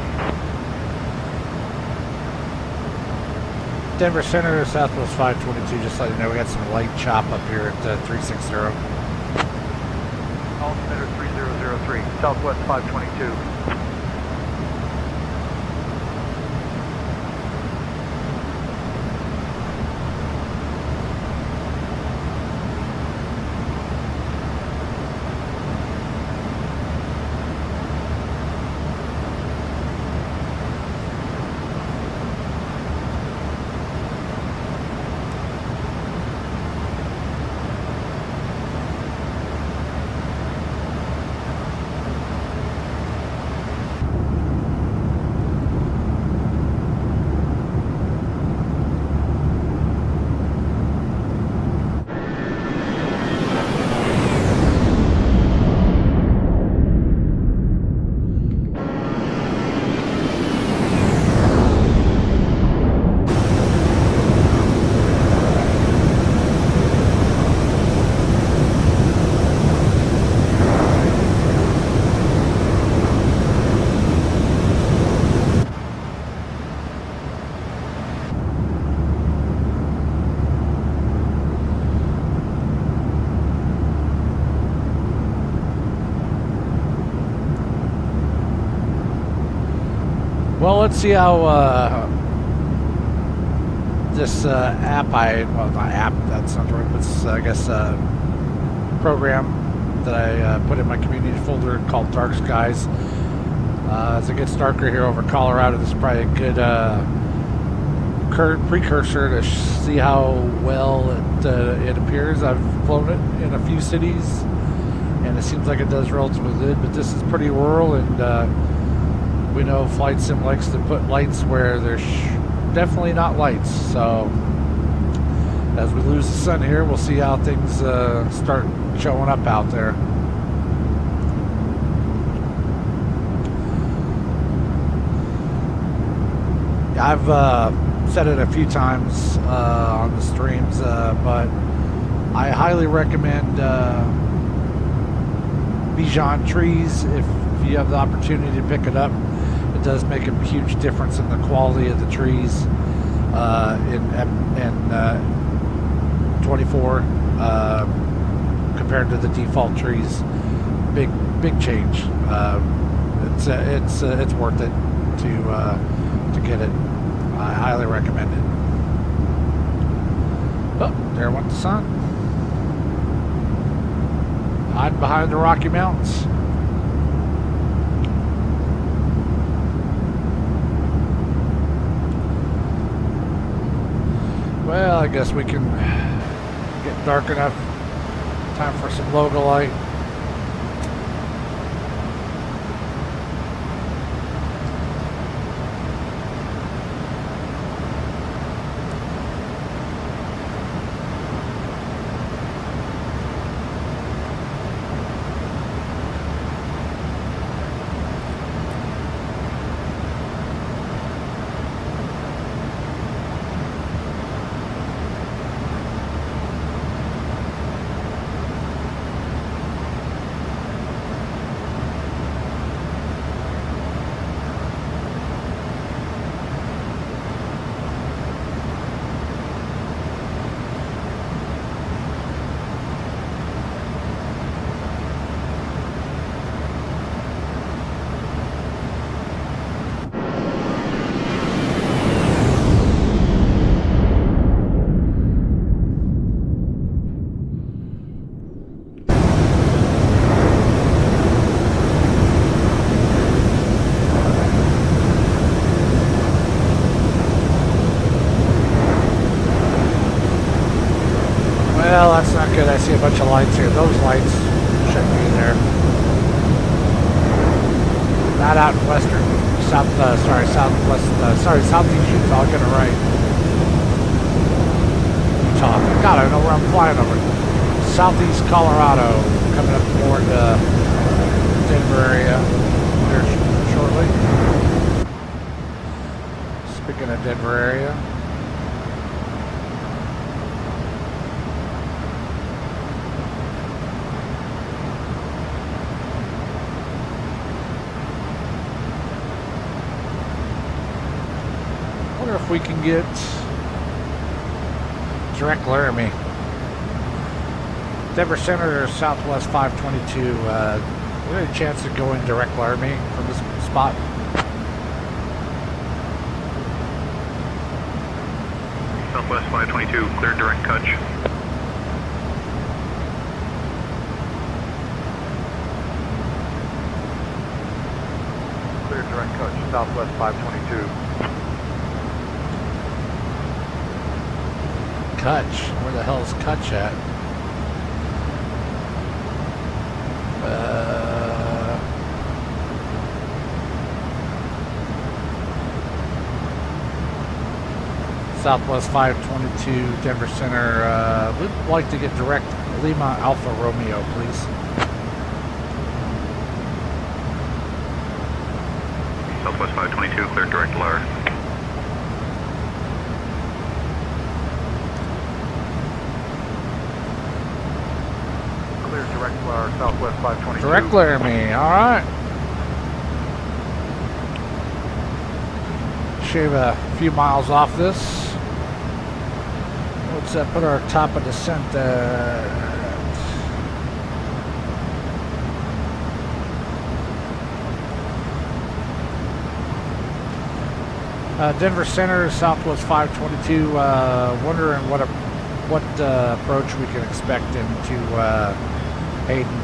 Speaker 1: Denver Center, Southwest 522, just letting you know we got some light chop up here at 360.
Speaker 3: Altimeter 3003, Southwest 522.
Speaker 1: Well, let's see how this app well, not app, that's not the right, but it's, I guess, program that I put in my community folder called Dark Skies. As it gets darker here over Colorado, this is probably a good precursor to see how well it appears. I've flown it in a few cities, and it seems like it does relatively good, but this is pretty rural, and we know Flight Sim likes to put lights where there's definitely not lights. So as we lose the sun here, we'll see how things start showing up out there. I've said it a few times on the streams, but I highly recommend Bichon trees if you have the opportunity to pick it up. It does make a huge difference in the quality of the trees in 24 compared to the default trees. Big change. It's worth it to get it. I highly recommend it. Oh, there went the sun. Hiding behind the Rocky Mountains. Well, I guess we can get dark enough. Time for some logo light. Well, that's not good. I see a bunch of lights here. Those lights shouldn't be there. Not out in western, southeast Utah. I'll get it right. Utah. God, I don't know where I'm flying over. Southeast Colorado, coming up more into Denver area here shortly. Speaking of Denver area. If we can get direct Laramie. Denver Center, Southwest 522. We have a chance to go in direct Laramie from this spot.
Speaker 12: Southwest 522, clear direct Kutch.
Speaker 3: Clear direct Kutch, Southwest 522.
Speaker 1: Kutch. Where the hell is Kutch at? Southwest 522, Denver Center. We'd like to get direct Lima Alpha Romeo, please.
Speaker 12: Southwest 522, clear direct LAR.
Speaker 3: Direct LAR, Southwest 522.
Speaker 1: Direct Laramie, alright. Shave a few miles off this. Let's put our top of descent at 5 Denver Center, Southwest 522. Wondering what approach we can expect into Hayden.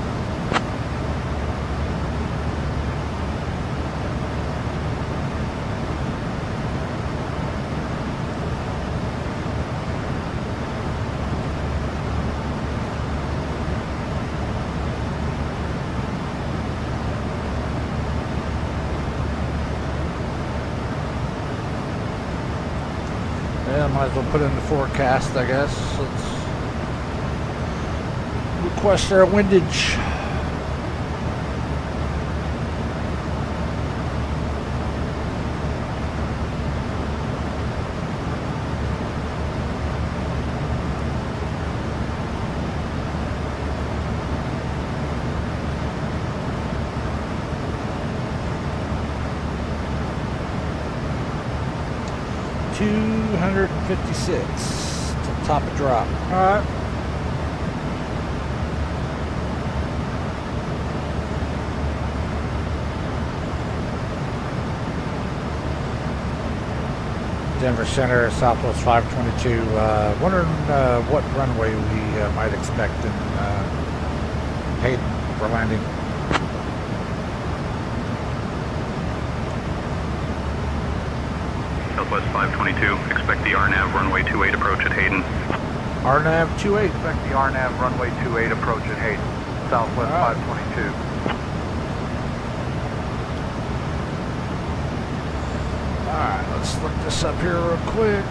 Speaker 1: Yeah, might as well put in the forecast, I guess. Let's request our windage. .256 to top of drop. All right. Denver Center, Southwest 522. Wondering what runway we might expect in Hayden for landing.
Speaker 12: Southwest 522, expect the RNAV runway 28 approach at Hayden.
Speaker 1: RNAV 28.
Speaker 3: Expect the RNAV runway 28 approach at Hayden. Southwest 522.
Speaker 1: Alright, let's look this up here real quick.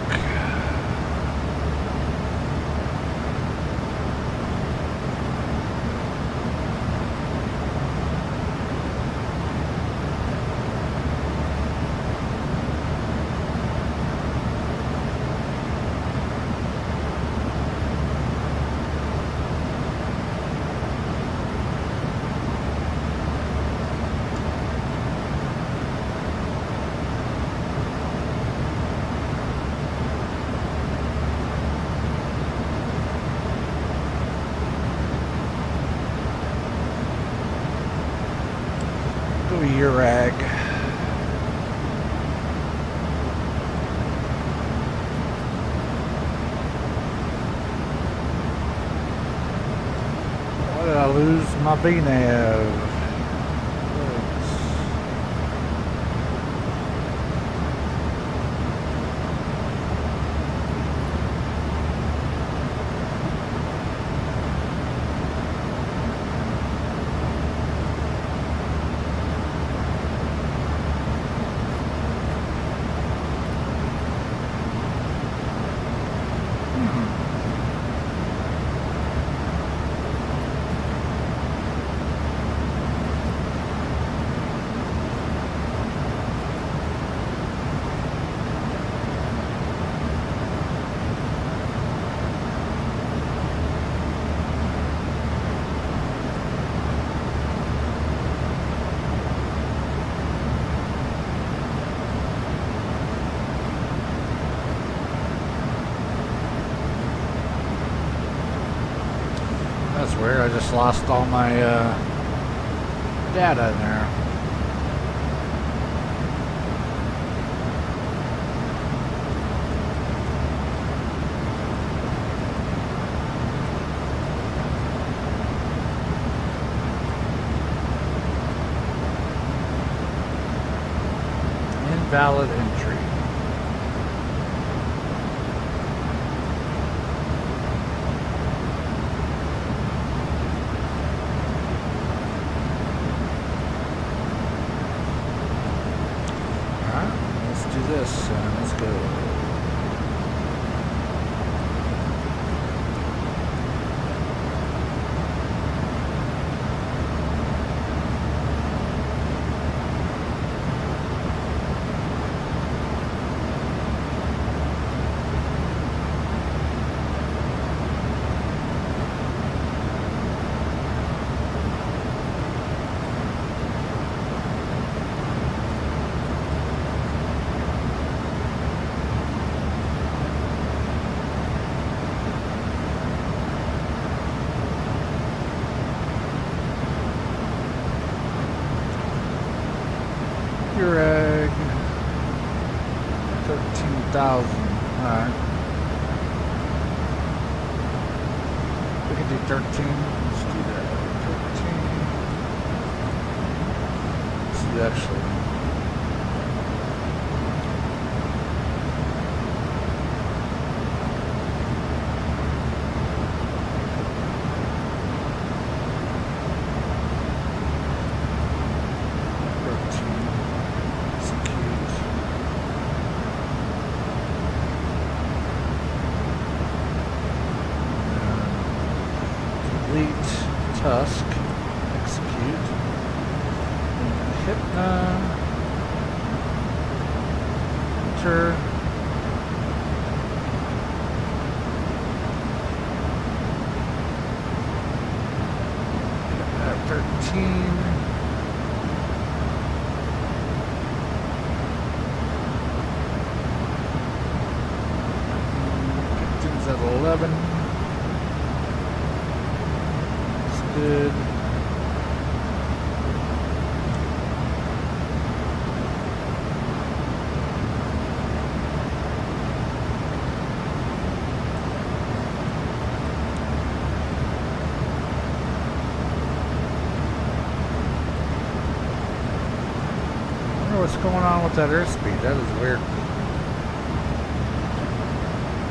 Speaker 1: Your rag. Why did I lose my VNAV? That's weird, I just lost all my data in there. Invalid entry. This and let's go. 13,000. Alright. We can do 13. Let's do that. 13. Let's do actually. Tusk, execute, Hypna, enter, at 13, Captain's at 11. Good. I wonder what's going on with that airspeed. That is weird.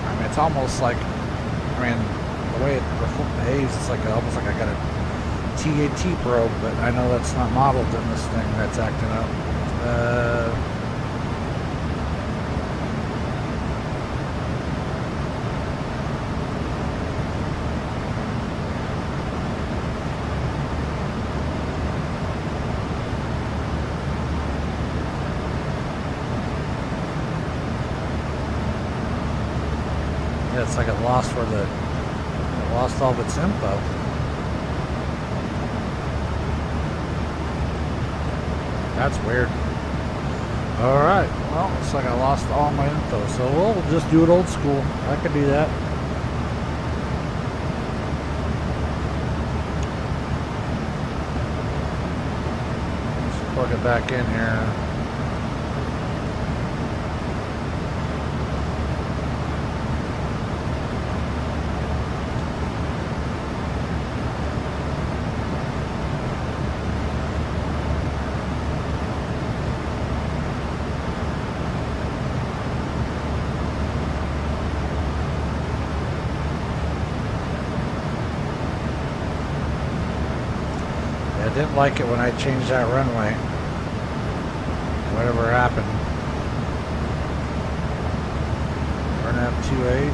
Speaker 1: I mean, it's almost like, the way it behaves, it's like almost like I got a TAT probe, but I know that's not modeled in this thing that's acting up. Yeah, it's like it lost lost all of its info. That's weird. Alright, well, looks like I lost all my info, so we'll just do it old school. I can do that. Let's plug it back in here. I didn't like it when I changed that runway. Whatever happened. RNAV 28.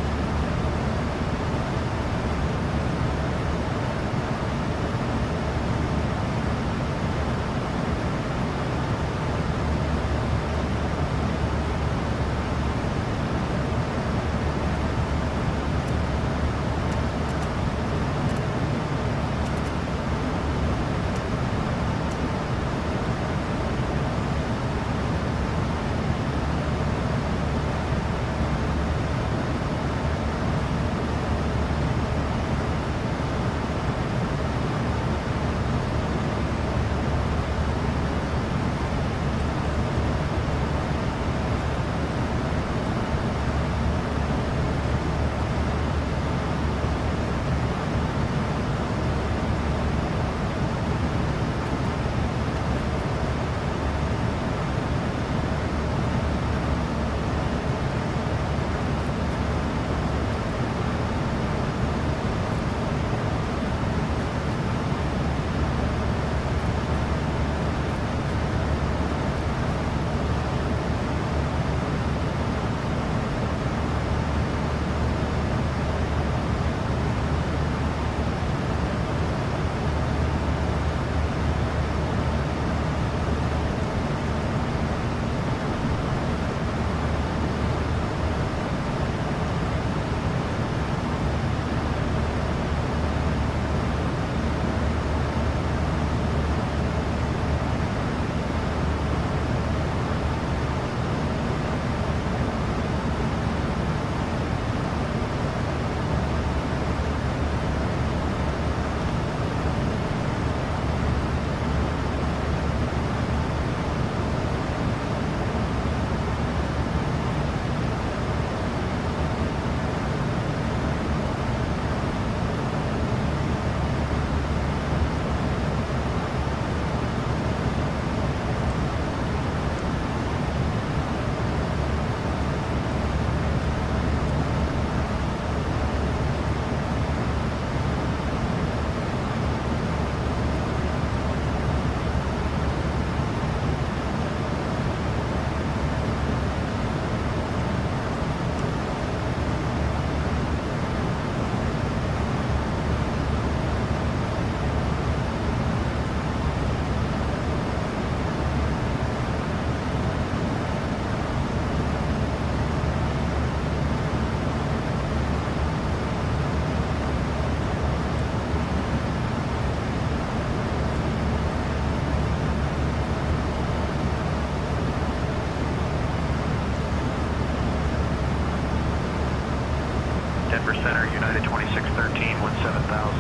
Speaker 4: United 2613, 17,000.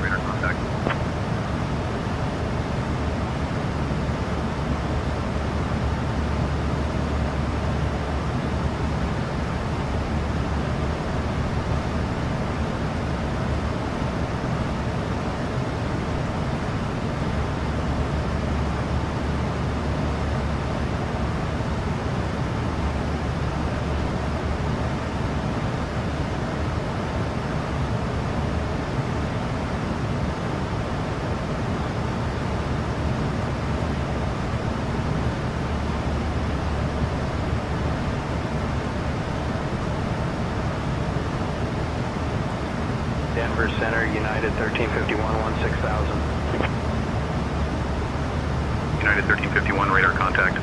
Speaker 12: Radar contact.
Speaker 4: Denver Center, United 1351, 16,000.
Speaker 12: United 1351, radar contact.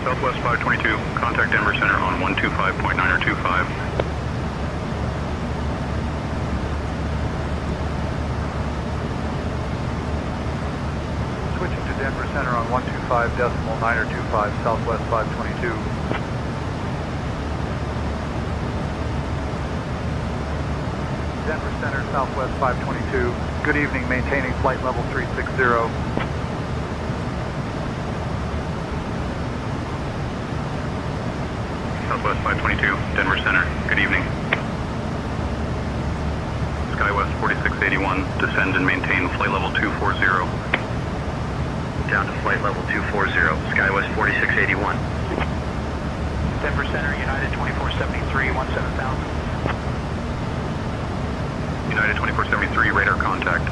Speaker 12: Southwest 522, contact Denver Center on 125.925.
Speaker 3: Switching to Denver Center on 125.925, Southwest 522. Denver Center, Southwest 522. Good evening, maintaining flight level 360.
Speaker 12: Southwest 522, Denver Center, good evening. Skywest 4681, descend and maintain flight level 240.
Speaker 4: Down to flight level 240, Skywest 4681. Denver Center, United 2473, 17,000.
Speaker 12: United 2473, radar contact.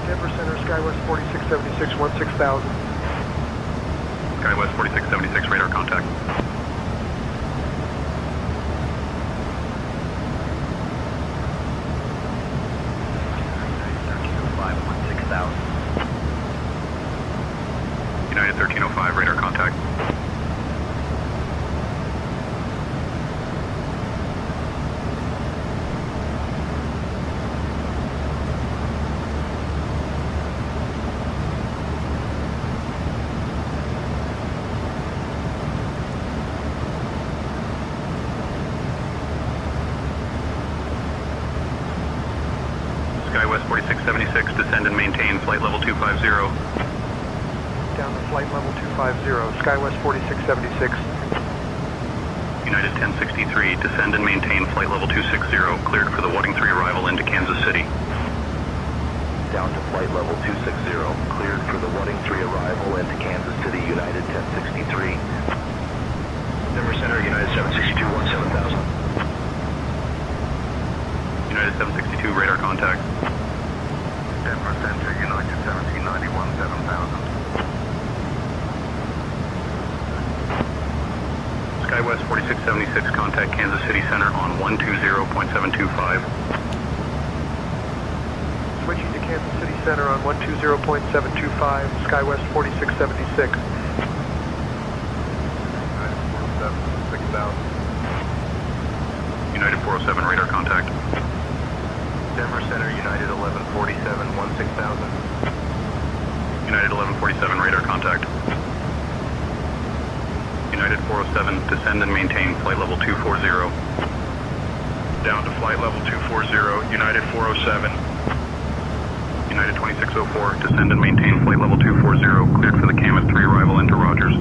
Speaker 3: Denver Center, Skywest 4676, 16,000.
Speaker 12: Skywest 4676, radar contact. United 1305, radar contact. Skywest 4676, descend and maintain flight level 250.
Speaker 3: Down to flight level 250, Skywest 4676.
Speaker 12: United 1063, descend and maintain flight level 260, cleared for the Whiting 3 arrival into Kansas City.
Speaker 4: Down to flight level 260, cleared for the Whiting 3 arrival into Kansas City, United 1063. Denver Center, United 762, 17,000.
Speaker 12: United 762, radar contact.
Speaker 4: Denver Center, United 1791, 7,000.
Speaker 12: Skywest 4676, contact Kansas City Center on 120.725.
Speaker 3: Switching to Kansas City Center on 120.725, Skywest 4676.
Speaker 12: United 407, radar contact.
Speaker 4: Denver Center, United 1147, 16,000.
Speaker 12: United 1147, radar contact. United 407, descend and maintain flight level 240.
Speaker 2: Down to flight level 240, United 407.
Speaker 12: United 2604, descend and maintain flight level 240, cleared for the CAM at 3 arrival into Rogers.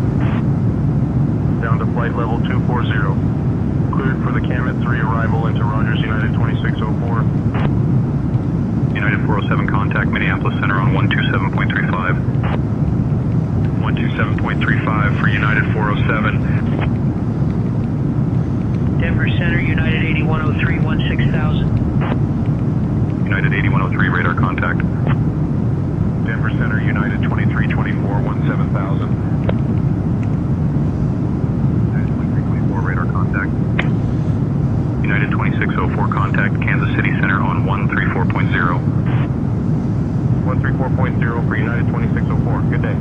Speaker 12: Down to flight level 240, cleared for the CAM at 3 arrival into Rogers, United 2604. United 407 contact Minneapolis Center on 127.35. 127.35 for United 407.
Speaker 6: Denver Center, United 8103, 16,000.
Speaker 12: United 8103, radar contact.
Speaker 13: Denver Center, United 2324, 17,000.
Speaker 12: United 2324, radar contact. United 2604, contact Kansas City Center on 134.0.
Speaker 13: 134.0 for United 2604. Good day.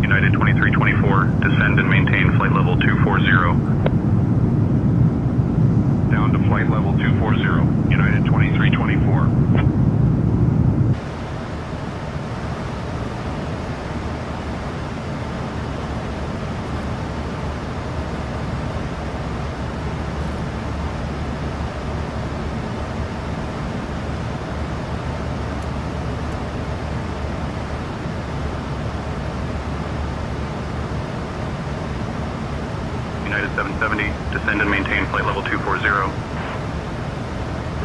Speaker 12: United 2324, descend and maintain flight level 240.
Speaker 13: Down to flight level 240. United 2324.
Speaker 12: United 770, descend and maintain flight level 240.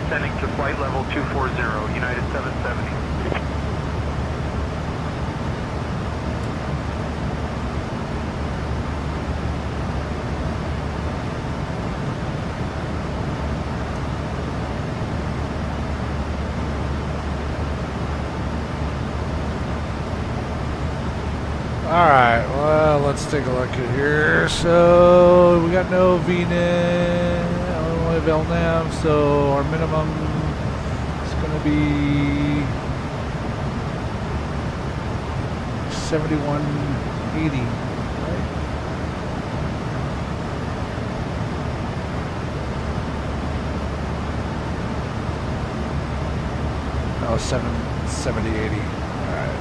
Speaker 13: Descending to flight level 240, United 770.
Speaker 1: Alright, well, let's take a look at here. So, we got no VNAV, only LNAV, so our minimum is going to be 7180, right? Oh, 7080. Alright.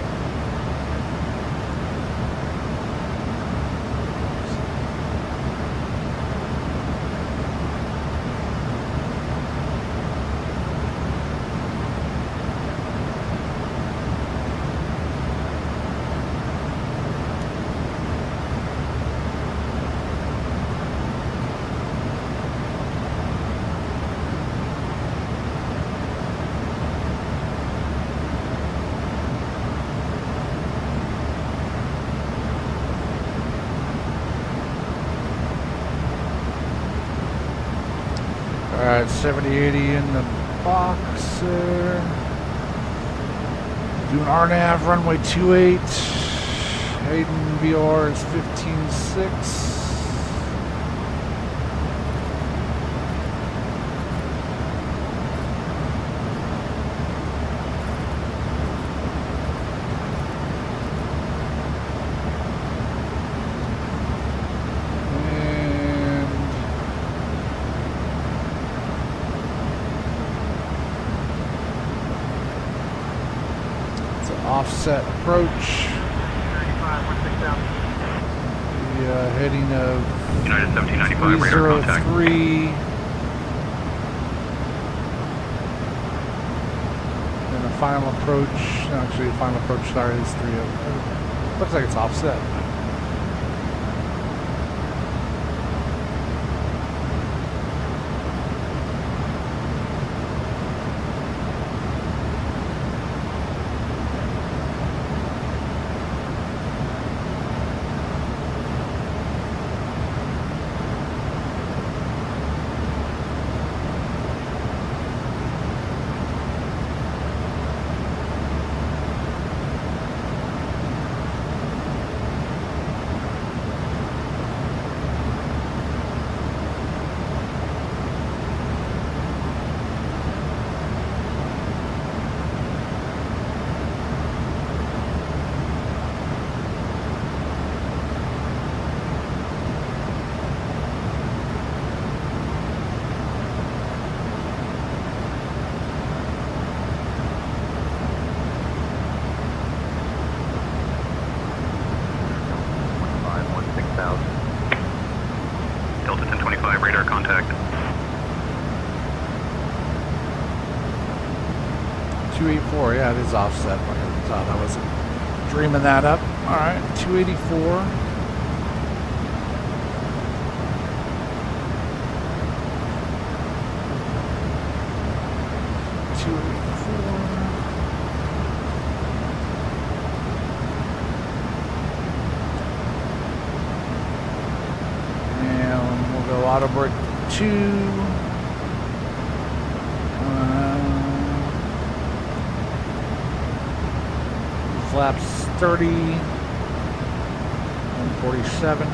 Speaker 1: Alright, 7080 in the box there. Doing RNAV, runway 28. Hayden VR is 15.6. Offset approach. The heading of
Speaker 12: United 1795, radar contact.
Speaker 1: 303. And the final approach, actually the final approach, sorry, is 30. Looks like it's offset. 284. Yeah, it is offset. I thought I wasn't dreaming that up. All right, 284. Autobird 2. Flaps 30. 147.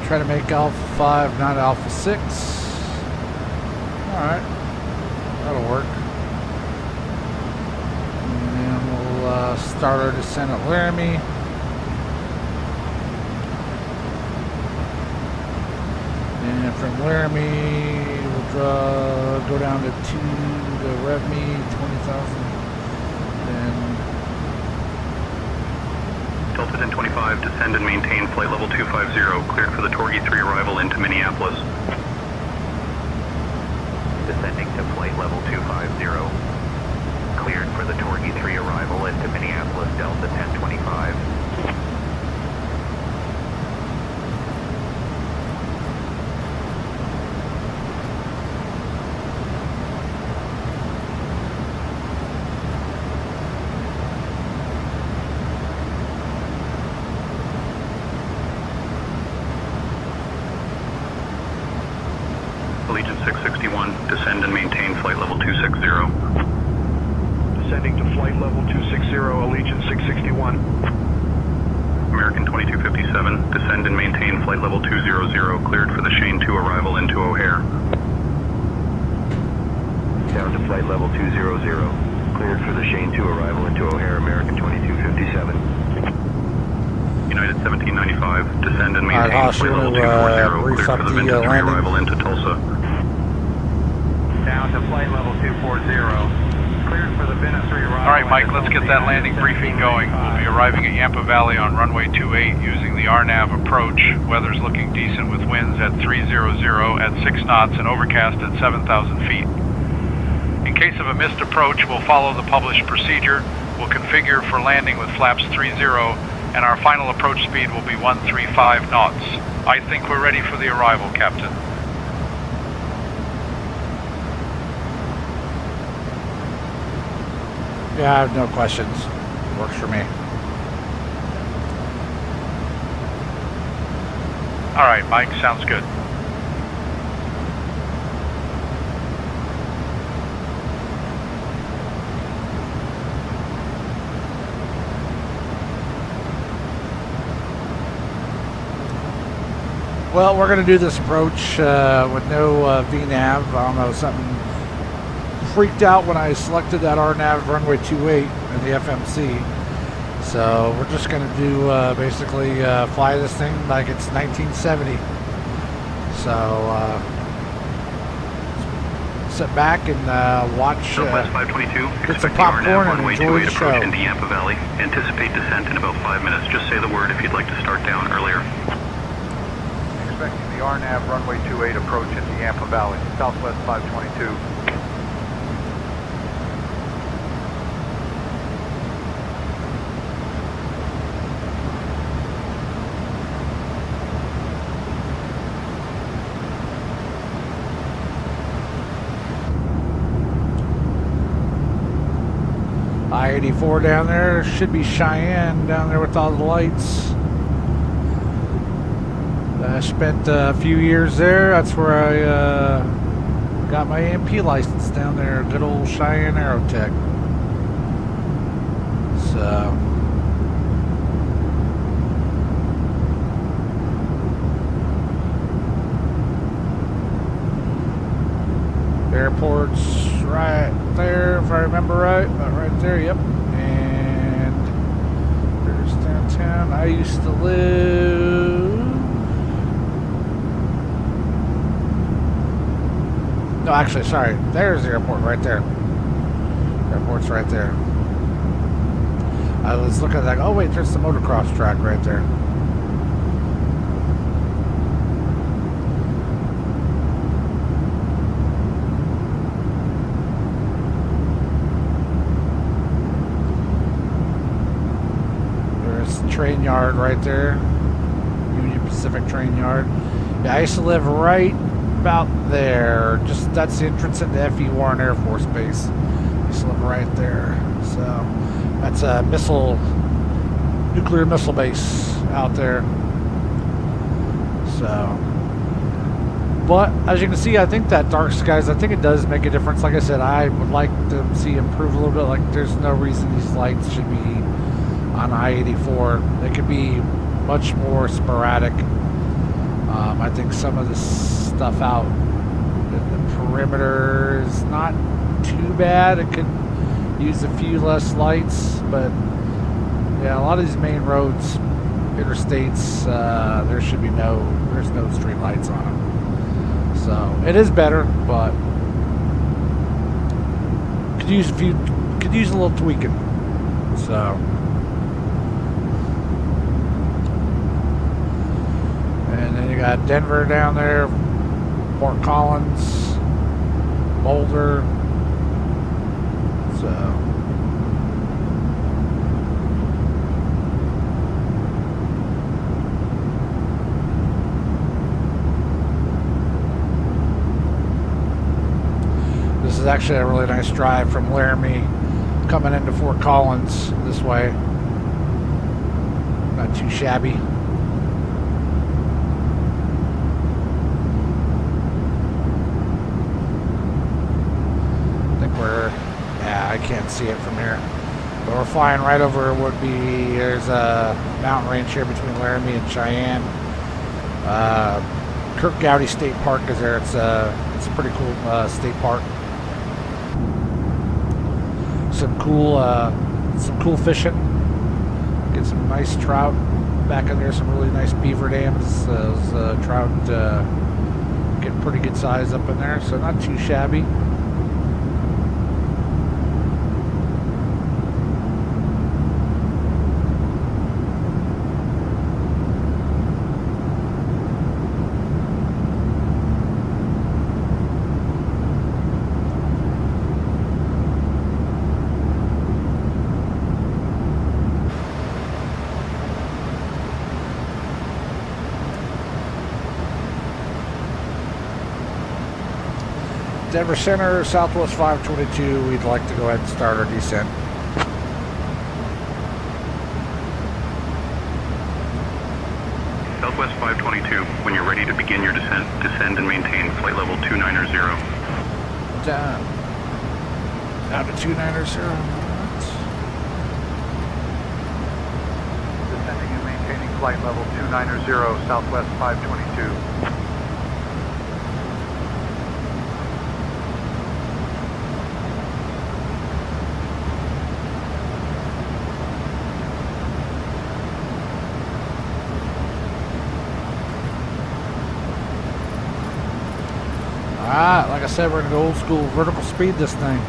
Speaker 1: Try to make Alpha 5, not Alpha 6. Alright. That'll work. And then we'll start our descent at Laramie. And from Laramie, we'll go down to 2 to rev me, 20,000. Then
Speaker 12: Delta 1025, descend and maintain flight level 250, cleared for the Torgy 3 arrival into Minneapolis.
Speaker 4: Descending to flight level 250, cleared for the Torgy 3 arrival into Minneapolis, Delta 1025.
Speaker 12: Descend and maintain flight level 260.
Speaker 13: Descending to flight level 260, Allegiant 661.
Speaker 12: American 2257, descend and maintain flight level 200, cleared for the Shane 2 arrival into O'Hare.
Speaker 4: Down to flight level 200, cleared for the Shane 2 arrival into O'Hare, American 2257.
Speaker 12: United 1795, descend and maintain flight level 240, cleared for the Vintage 3 arrival into Tulsa.
Speaker 13: Down to flight level 240. Cleared for the Venice 3 arrival.
Speaker 2: All right, Mike, let's get that landing briefing going. We'll be arriving at Yampa Valley on runway 28 using the RNAV approach. Weather's looking decent with winds at 300 at 6 knots and overcast at 7,000 feet. In case of a missed approach, we'll follow the published procedure. We'll configure for landing with flaps 30, and our final approach speed will be 135 knots. I think we're ready for the arrival, Captain.
Speaker 1: Yeah, I have no questions. Works for me.
Speaker 2: All right, Mike, sounds good.
Speaker 1: Well, we're going to do this approach with no VNAV. I don't know, something freaked out when I selected that RNAV runway 28 in the FMC. So we're just going to do basically fly this thing like it's 1970. So sit back and watch.
Speaker 12: Southwest 522,
Speaker 1: get some
Speaker 12: expecting
Speaker 1: popcorn
Speaker 12: RNAV
Speaker 1: and
Speaker 12: runway
Speaker 1: enjoy
Speaker 12: 28
Speaker 1: the show.
Speaker 12: approach into Yampa Valley. Anticipate descent in about 5 minutes. Just say the word if you'd like to start down earlier.
Speaker 2: Expecting the RNAV runway 28 approach into Yampa Valley, Southwest 522.
Speaker 1: I-84 down there, should be Cheyenne down there with all the lights. I spent a few years there. That's where I got my AMP license down there, good old Cheyenne Aerotech. So the airport's right there, if I remember right. About right there, yep. And there's downtown. I used to live No, actually, sorry. There's the airport right there. Airport's right there. I was looking at that. Oh, wait, there's the motocross track right there. There's the train yard right there. Union Pacific train yard. Yeah, I used to live right about there. Just that's the entrance into F.E. Warren Air Force Base. I used to live right there. So that's a nuclear missile base out there. So, but as you can see, I think that dark skies, I think it does make a difference. Like I said, I would like to see improve a little bit. Like there's no reason these lights should be on I-84. They could be much more sporadic. I think some of this stuff out in the perimeter is not too bad. It could use a few less lights, but yeah, a lot of these main roads, interstates, there should be there's no street lights on them. So it is better, but could use a little tweaking. So. And then you got Denver down there, Fort Collins, Boulder. So this is actually a really nice drive from Laramie coming into Fort Collins this way. Not too shabby. I can't see it from here, but we're flying right over there's a mountain range here between Laramie and Cheyenne. Kirk Gowdy State Park is there. It's a pretty cool state park. Some cool fishing. Get some nice trout back in there. Some really nice beaver dams. Those trout get pretty good size up in there, so not too shabby. Denver Center, Southwest 522, we'd like to go ahead and start our descent.
Speaker 12: Southwest 522, when you're ready to begin your descent, descend and maintain flight level 290.
Speaker 1: Down to 290.
Speaker 3: Descending and maintaining flight level 290, Southwest 522.
Speaker 1: Alright, like I said, we're going to go old school vertical speed this thing.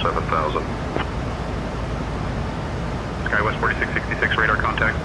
Speaker 12: 7000. Skywest 4666, radar contact.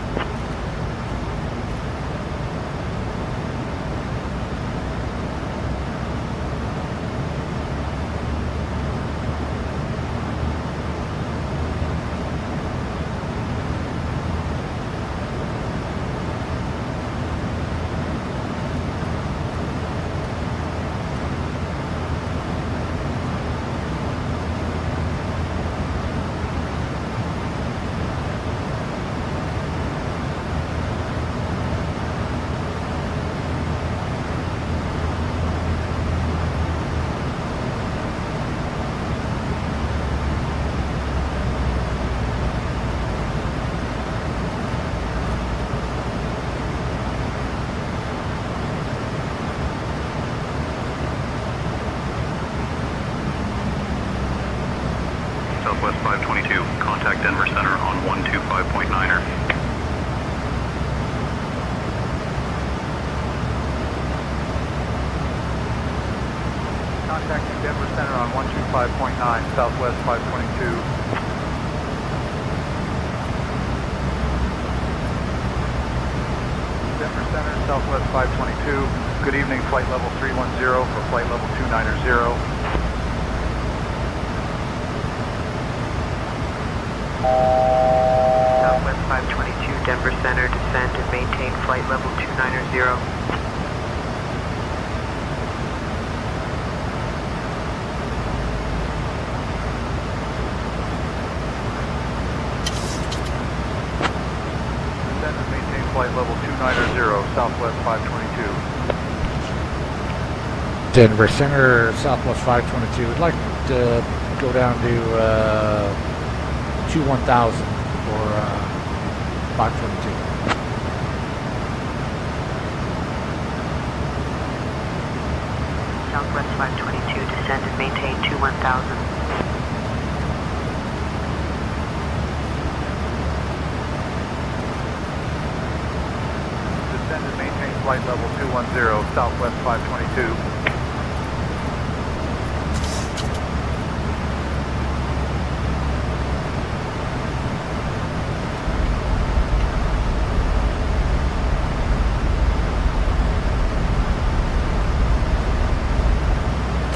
Speaker 12: Southwest 522, contact Denver Center on 125.9er.
Speaker 3: Contacting Denver Center on 125.9, Southwest 522. Denver Center, Southwest 522. Good evening, flight level 310 for flight level 290.
Speaker 6: Southwest 522, Denver Center, descend and maintain flight level 290.
Speaker 3: Descend and maintain flight level 290, Southwest 522.
Speaker 1: Denver Center, Southwest 522. I'd like to go down to 21000 for 522.
Speaker 6: Southwest 522, descend and maintain 21000.
Speaker 3: Descend and maintain flight level 210, Southwest 522.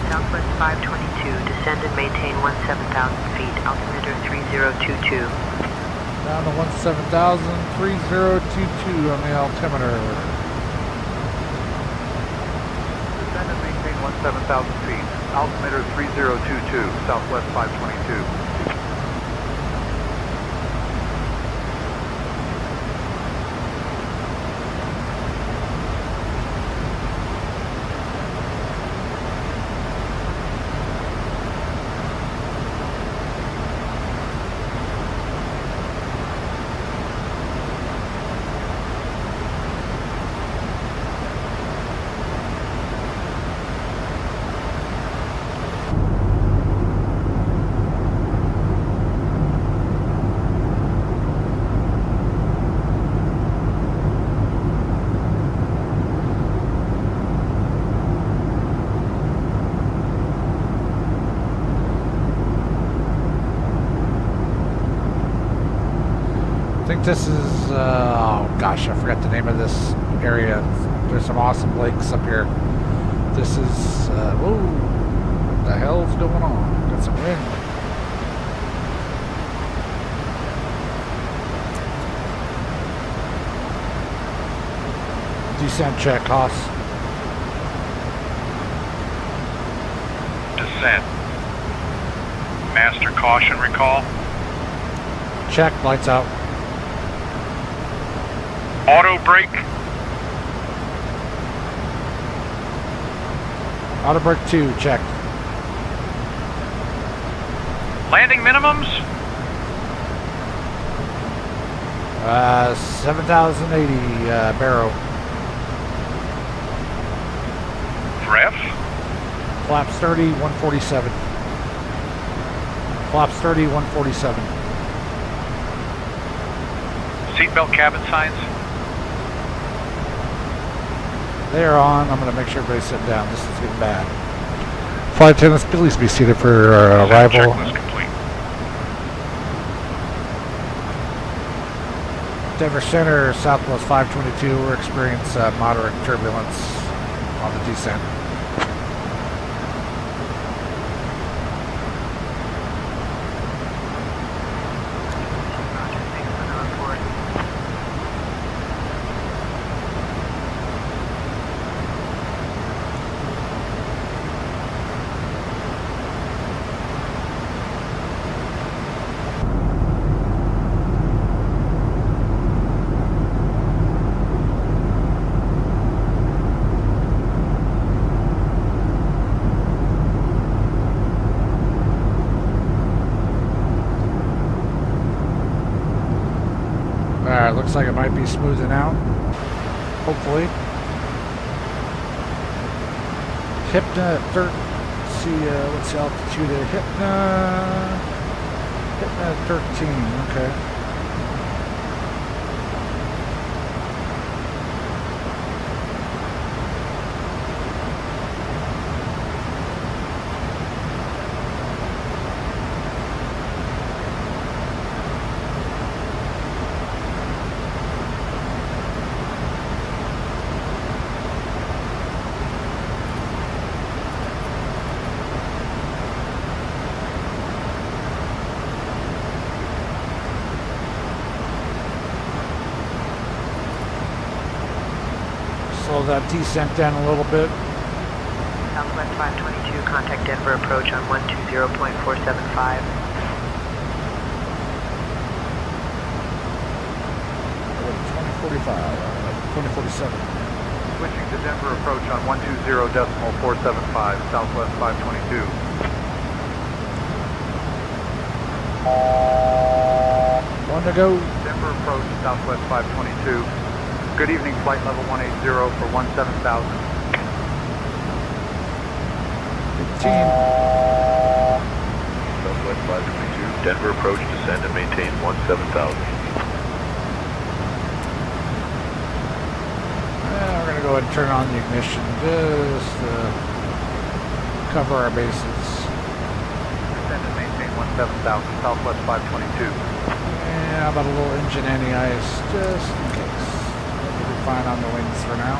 Speaker 6: Southwest 522, descend and maintain 17,000 feet, altimeter 3022.
Speaker 1: Down to 17,000, 3022 on the altimeter.
Speaker 3: Descend and maintain 17,000 feet, altimeter 3022, Southwest 522.
Speaker 1: I think this is, oh gosh, I forgot the name of this area. There's some awesome lakes up here. This is, whoa, what the hell's going on? Got some wind. Descent check, Haas.
Speaker 2: Descent. Master caution recall.
Speaker 1: Check, lights out.
Speaker 2: Auto brake.
Speaker 1: Auto brake 2, check.
Speaker 2: Landing minimums.
Speaker 1: 7,080 barrow.
Speaker 2: Ref.
Speaker 1: Flaps 30, 147. Flaps 30, 147.
Speaker 2: Seatbelt cabin signs.
Speaker 1: They're on. I'm going to make sure everybody's sitting down. This is getting bad. Flight attendants, please be seated for arrival.
Speaker 2: Checklist complete.
Speaker 1: Denver Center, Southwest 522, we're experiencing moderate turbulence on the descent. Looks like it might be smoothing out, hopefully. Hypna at what's the altitude at Hypna at 13, okay. Slow that descent down a little bit.
Speaker 6: Southwest 522, contact Denver approach on 120.475.
Speaker 1: 2047.
Speaker 12: Switching to Denver approach on 120.475, Southwest 522.
Speaker 1: One to go.
Speaker 12: Denver approach, Southwest 522. Good evening, flight level 180 for 17,000.
Speaker 1: 15.
Speaker 4: Southwest 522, Denver approach, descend and maintain 17,000.
Speaker 1: We're going to go ahead and turn on the ignition just to cover our bases.
Speaker 12: Descend and maintain 17,000, Southwest 522.
Speaker 1: Yeah, how about a little engine anti-ice just in case. We'll be fine on the wings for now.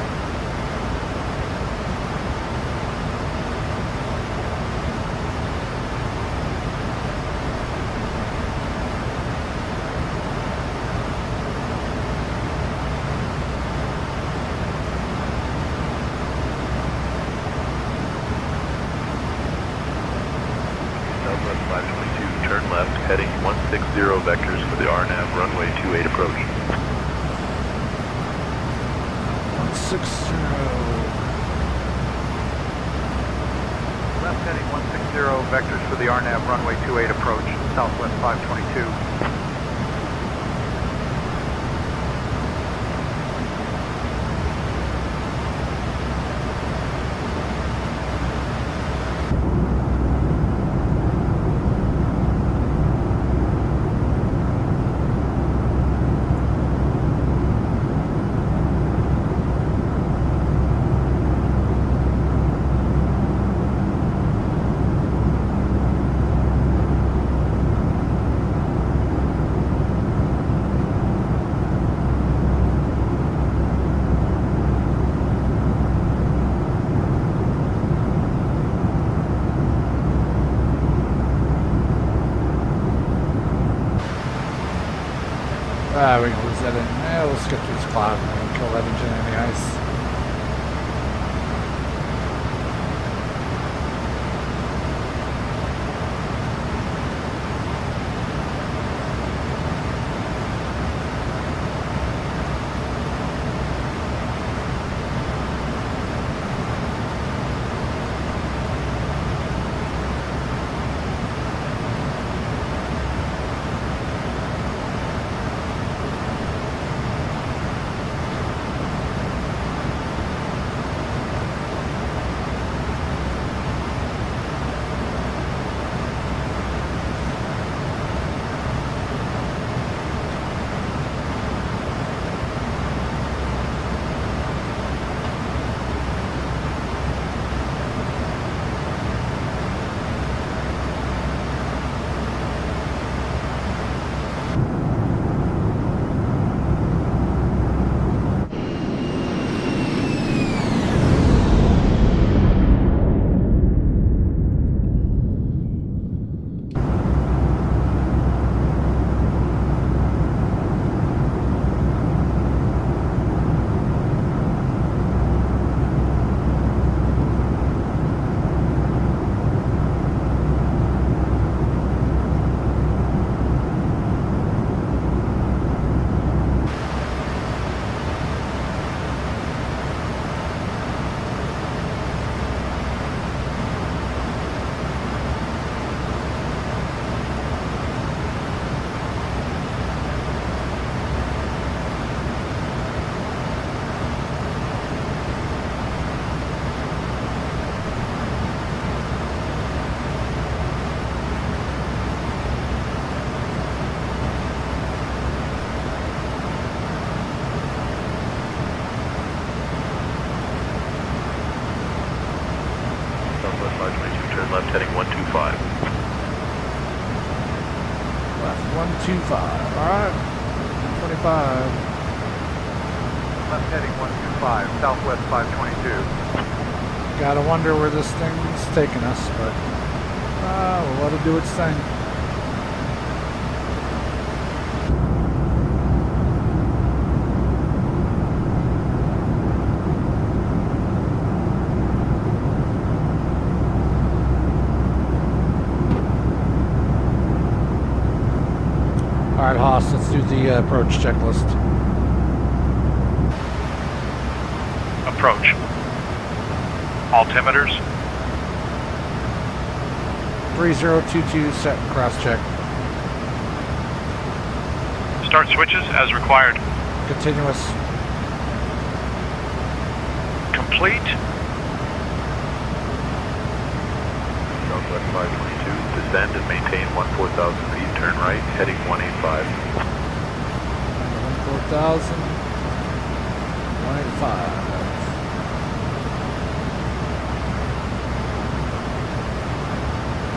Speaker 4: Southwest 522, turn left, heading 160 vectors for the RNAV, runway 28 approach.
Speaker 1: 160.
Speaker 12: Left heading 160 vectors for the RNAV, runway 28 approach, Southwest 522.
Speaker 1: We can lose that in. Let's get through this cloud and kill that engine in the ice. 125. All right. 25.
Speaker 12: Left heading 125, Southwest 522.
Speaker 1: Gotta wonder where this thing's taking us, but we'll let it do its thing. All right, Haas, let's do the approach checklist.
Speaker 2: Approach. Altimeters.
Speaker 1: 3022 set cross check.
Speaker 2: Start switches as required.
Speaker 1: Continuous.
Speaker 2: Complete.
Speaker 12: Southwest 522, descend and maintain 14,000 feet, turn right, heading 185.
Speaker 1: 14,000. 185.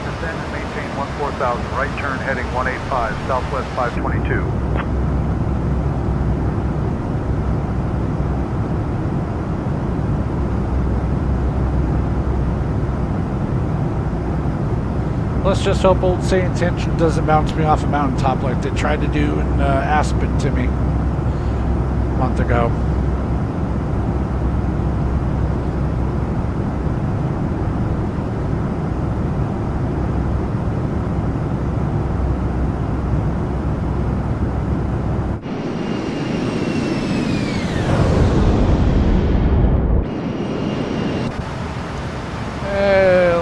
Speaker 12: Descend and maintain 14,000, right turn heading 185, Southwest 522.
Speaker 1: Let's just hope Old Saint Tension doesn't bounce me off a mountaintop like they tried to do in Aspen to me a month ago.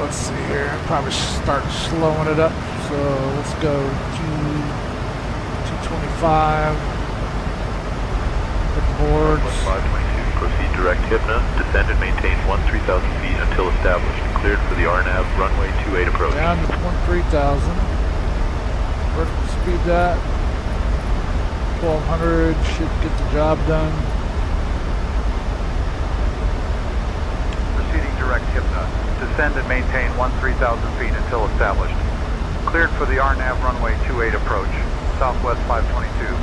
Speaker 1: Let's see here. Probably start slowing it up. So let's go to 225. Hit the boards.
Speaker 12: 522, proceed direct HIPNA, descend and maintain 13,000 feet until established. Cleared for the RNAV runway 28 approach.
Speaker 1: Down to 13,000. Vertical speed that. 1200 should get the job done.
Speaker 12: Proceeding direct HIPNA, descend and maintain 13,000 feet until established. Cleared for the RNAV runway 28 approach, Southwest 522.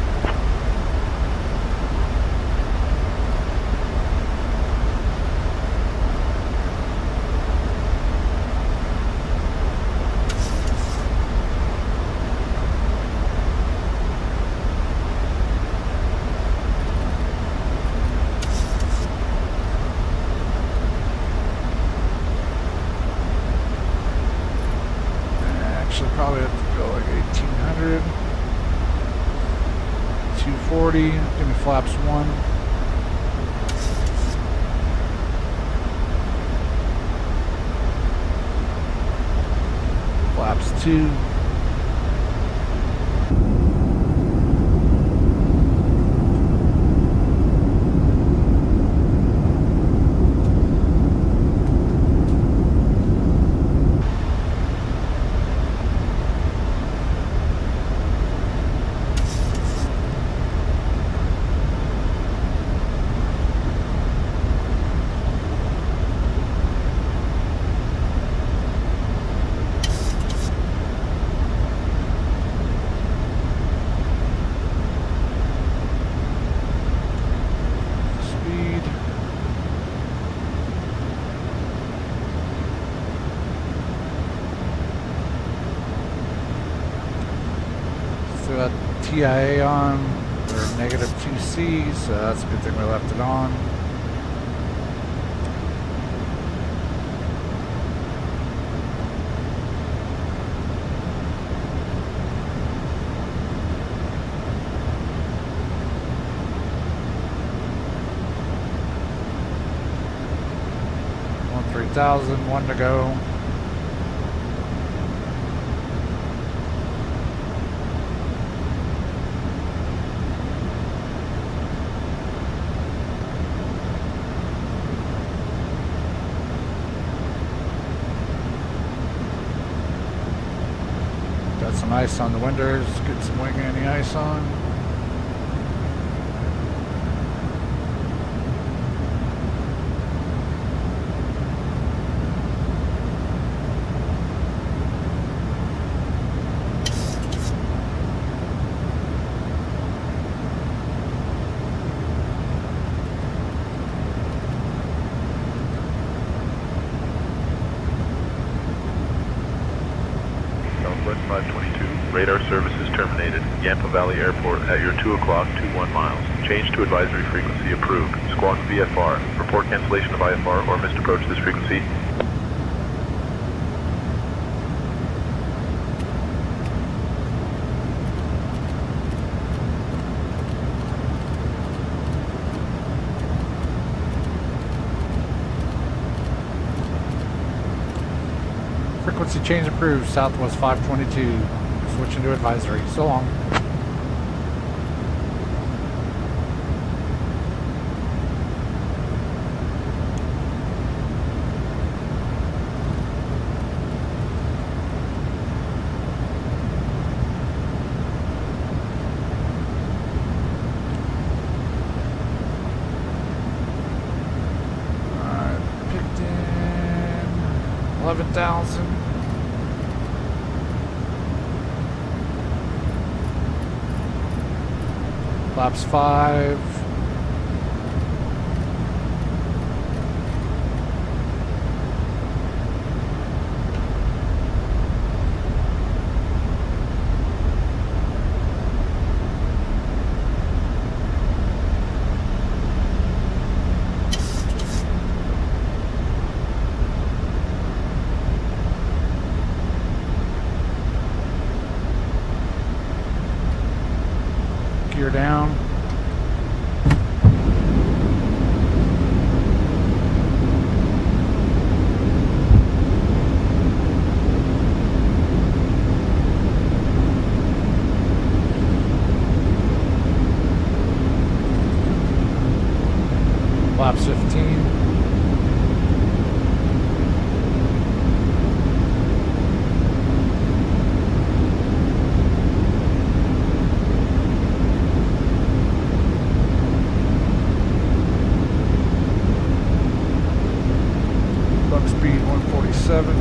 Speaker 1: Probably have to go like 1800. 240. Give me flaps 1. Flaps 2. TIA on, or negative 2C, so that's a good thing we left it on. One 3,000, 1 to go. Got some ice on the windows, get some wing anti-ice on.
Speaker 12: Radar services terminated. Yampa Valley Airport at your 2 o'clock, 21 miles. Change to advisory frequency approved. Squawk VFR. Report cancellation of IFR or missed approach this frequency.
Speaker 1: Frequency change approved, Southwest 522. Switching to advisory. So long. Alright, picked in 11,000. Laps 5. Gear down. Laps 15. Buck speed 147.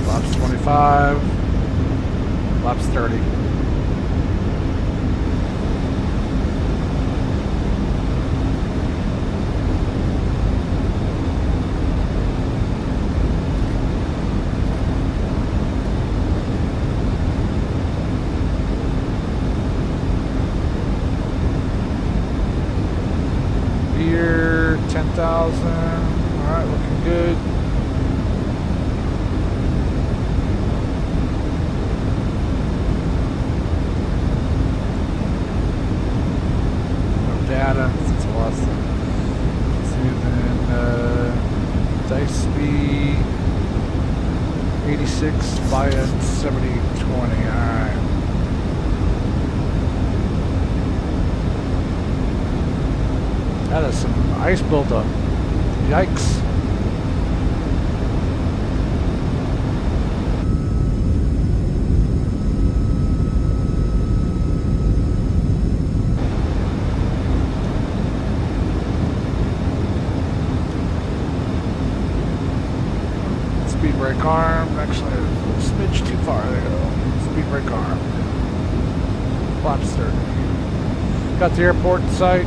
Speaker 1: Laps 25. Laps 30. Beer 10,000. Alright, looking good. Data, since it was dice speed 86 by 7020. Alright. That is some ice buildup. Yikes. Speed brake arm, actually a little smidge too far, there you go. Speed brake arm. Flaps 30. Got the airport in sight.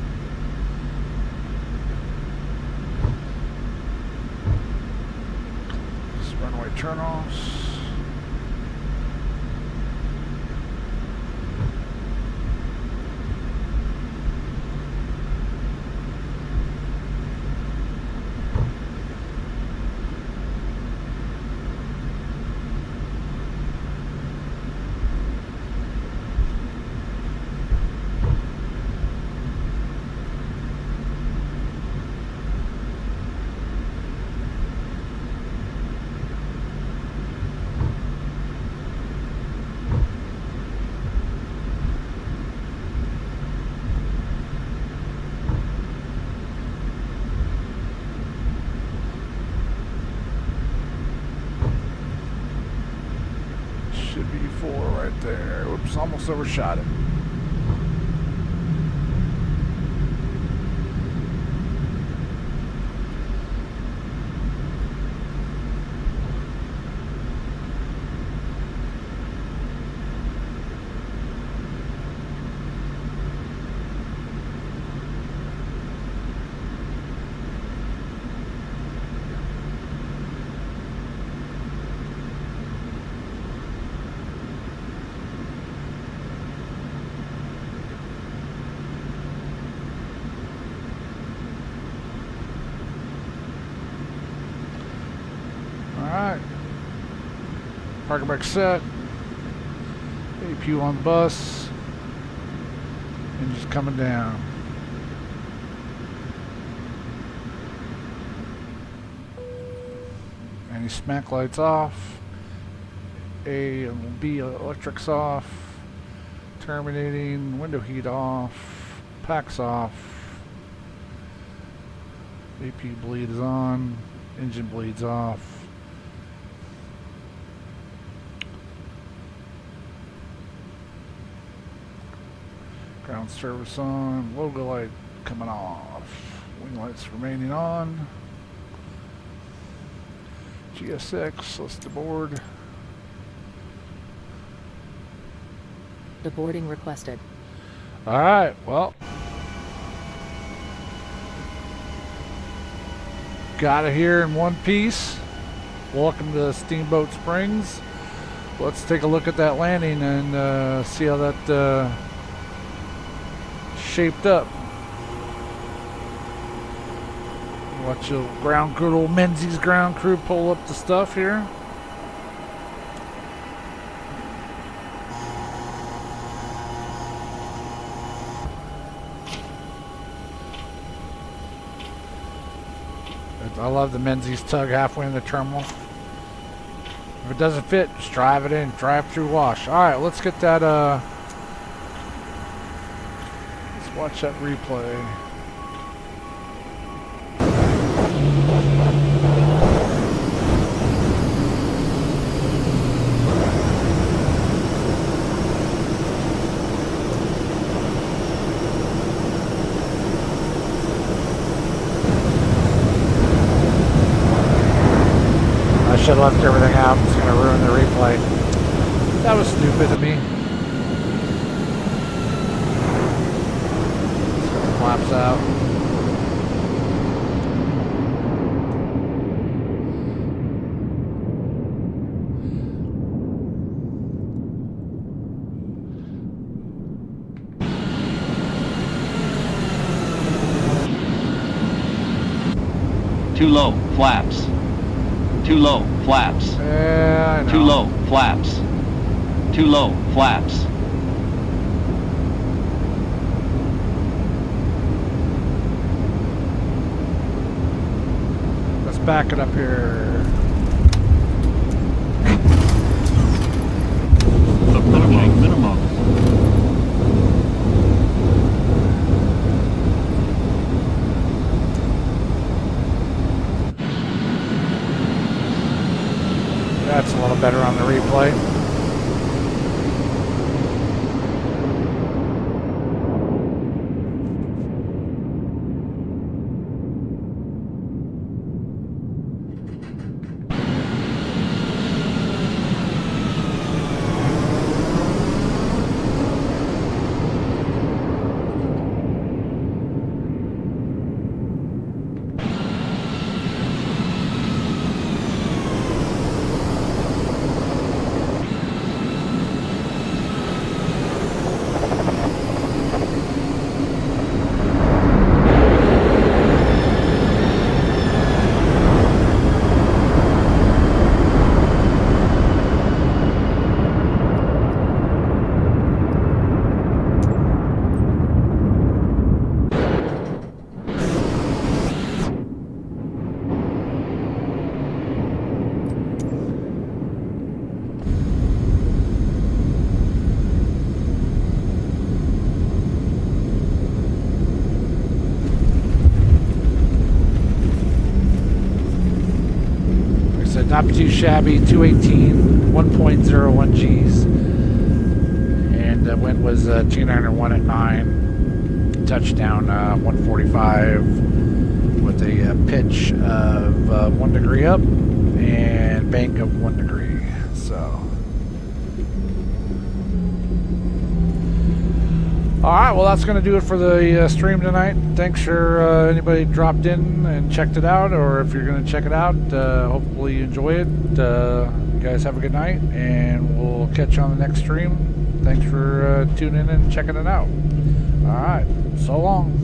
Speaker 1: right turn-offs. Should be 4 right there. Oops, almost overshot it. Alright. Parking brake set. APU on the bus. Engine's coming down. Anti-smack lights off. A and B electrics off. Terminating. Window heat off. Packs off. AP bleed is on. Engine bleeds off. Ground service on. Logo light coming off. Wing lights remaining on. GSX, list the board.
Speaker 14: The boarding requested.
Speaker 1: Alright, well. Got it here in one piece. Welcome to Steamboat Springs. Let's take a look at that landing and see how that shaped up. Watch your ground crew, old Menzies ground crew pull up the stuff here. I love the Menzies tug halfway in the terminal. If it doesn't fit, just drive it in, drive through wash. Alright, let's get that let's watch that replay. I should have left everything out. It's going to ruin the replay. That was stupid of me. Flaps out.
Speaker 10: Too low, flaps. Too low, flaps.
Speaker 1: Yeah, I know.
Speaker 10: Too low, flaps. Too low, flaps.
Speaker 1: Let's back it up here.
Speaker 10: Approaching minimum.
Speaker 1: That's a little better on the replay. Not too shabby, 218, 1.01 Gs. And the wind was 201 at 9. Touchdown 145 with a pitch of 1 degree up and bank of 1 degree. So. Alright, well that's going to do it for the stream tonight. Thanks for anybody dropped in and checked it out, or if you're going to check it out, hopefully you enjoy it. You guys have a good night, and we'll catch you on the next stream. Thanks for tuning in and checking it out. Alright, so long.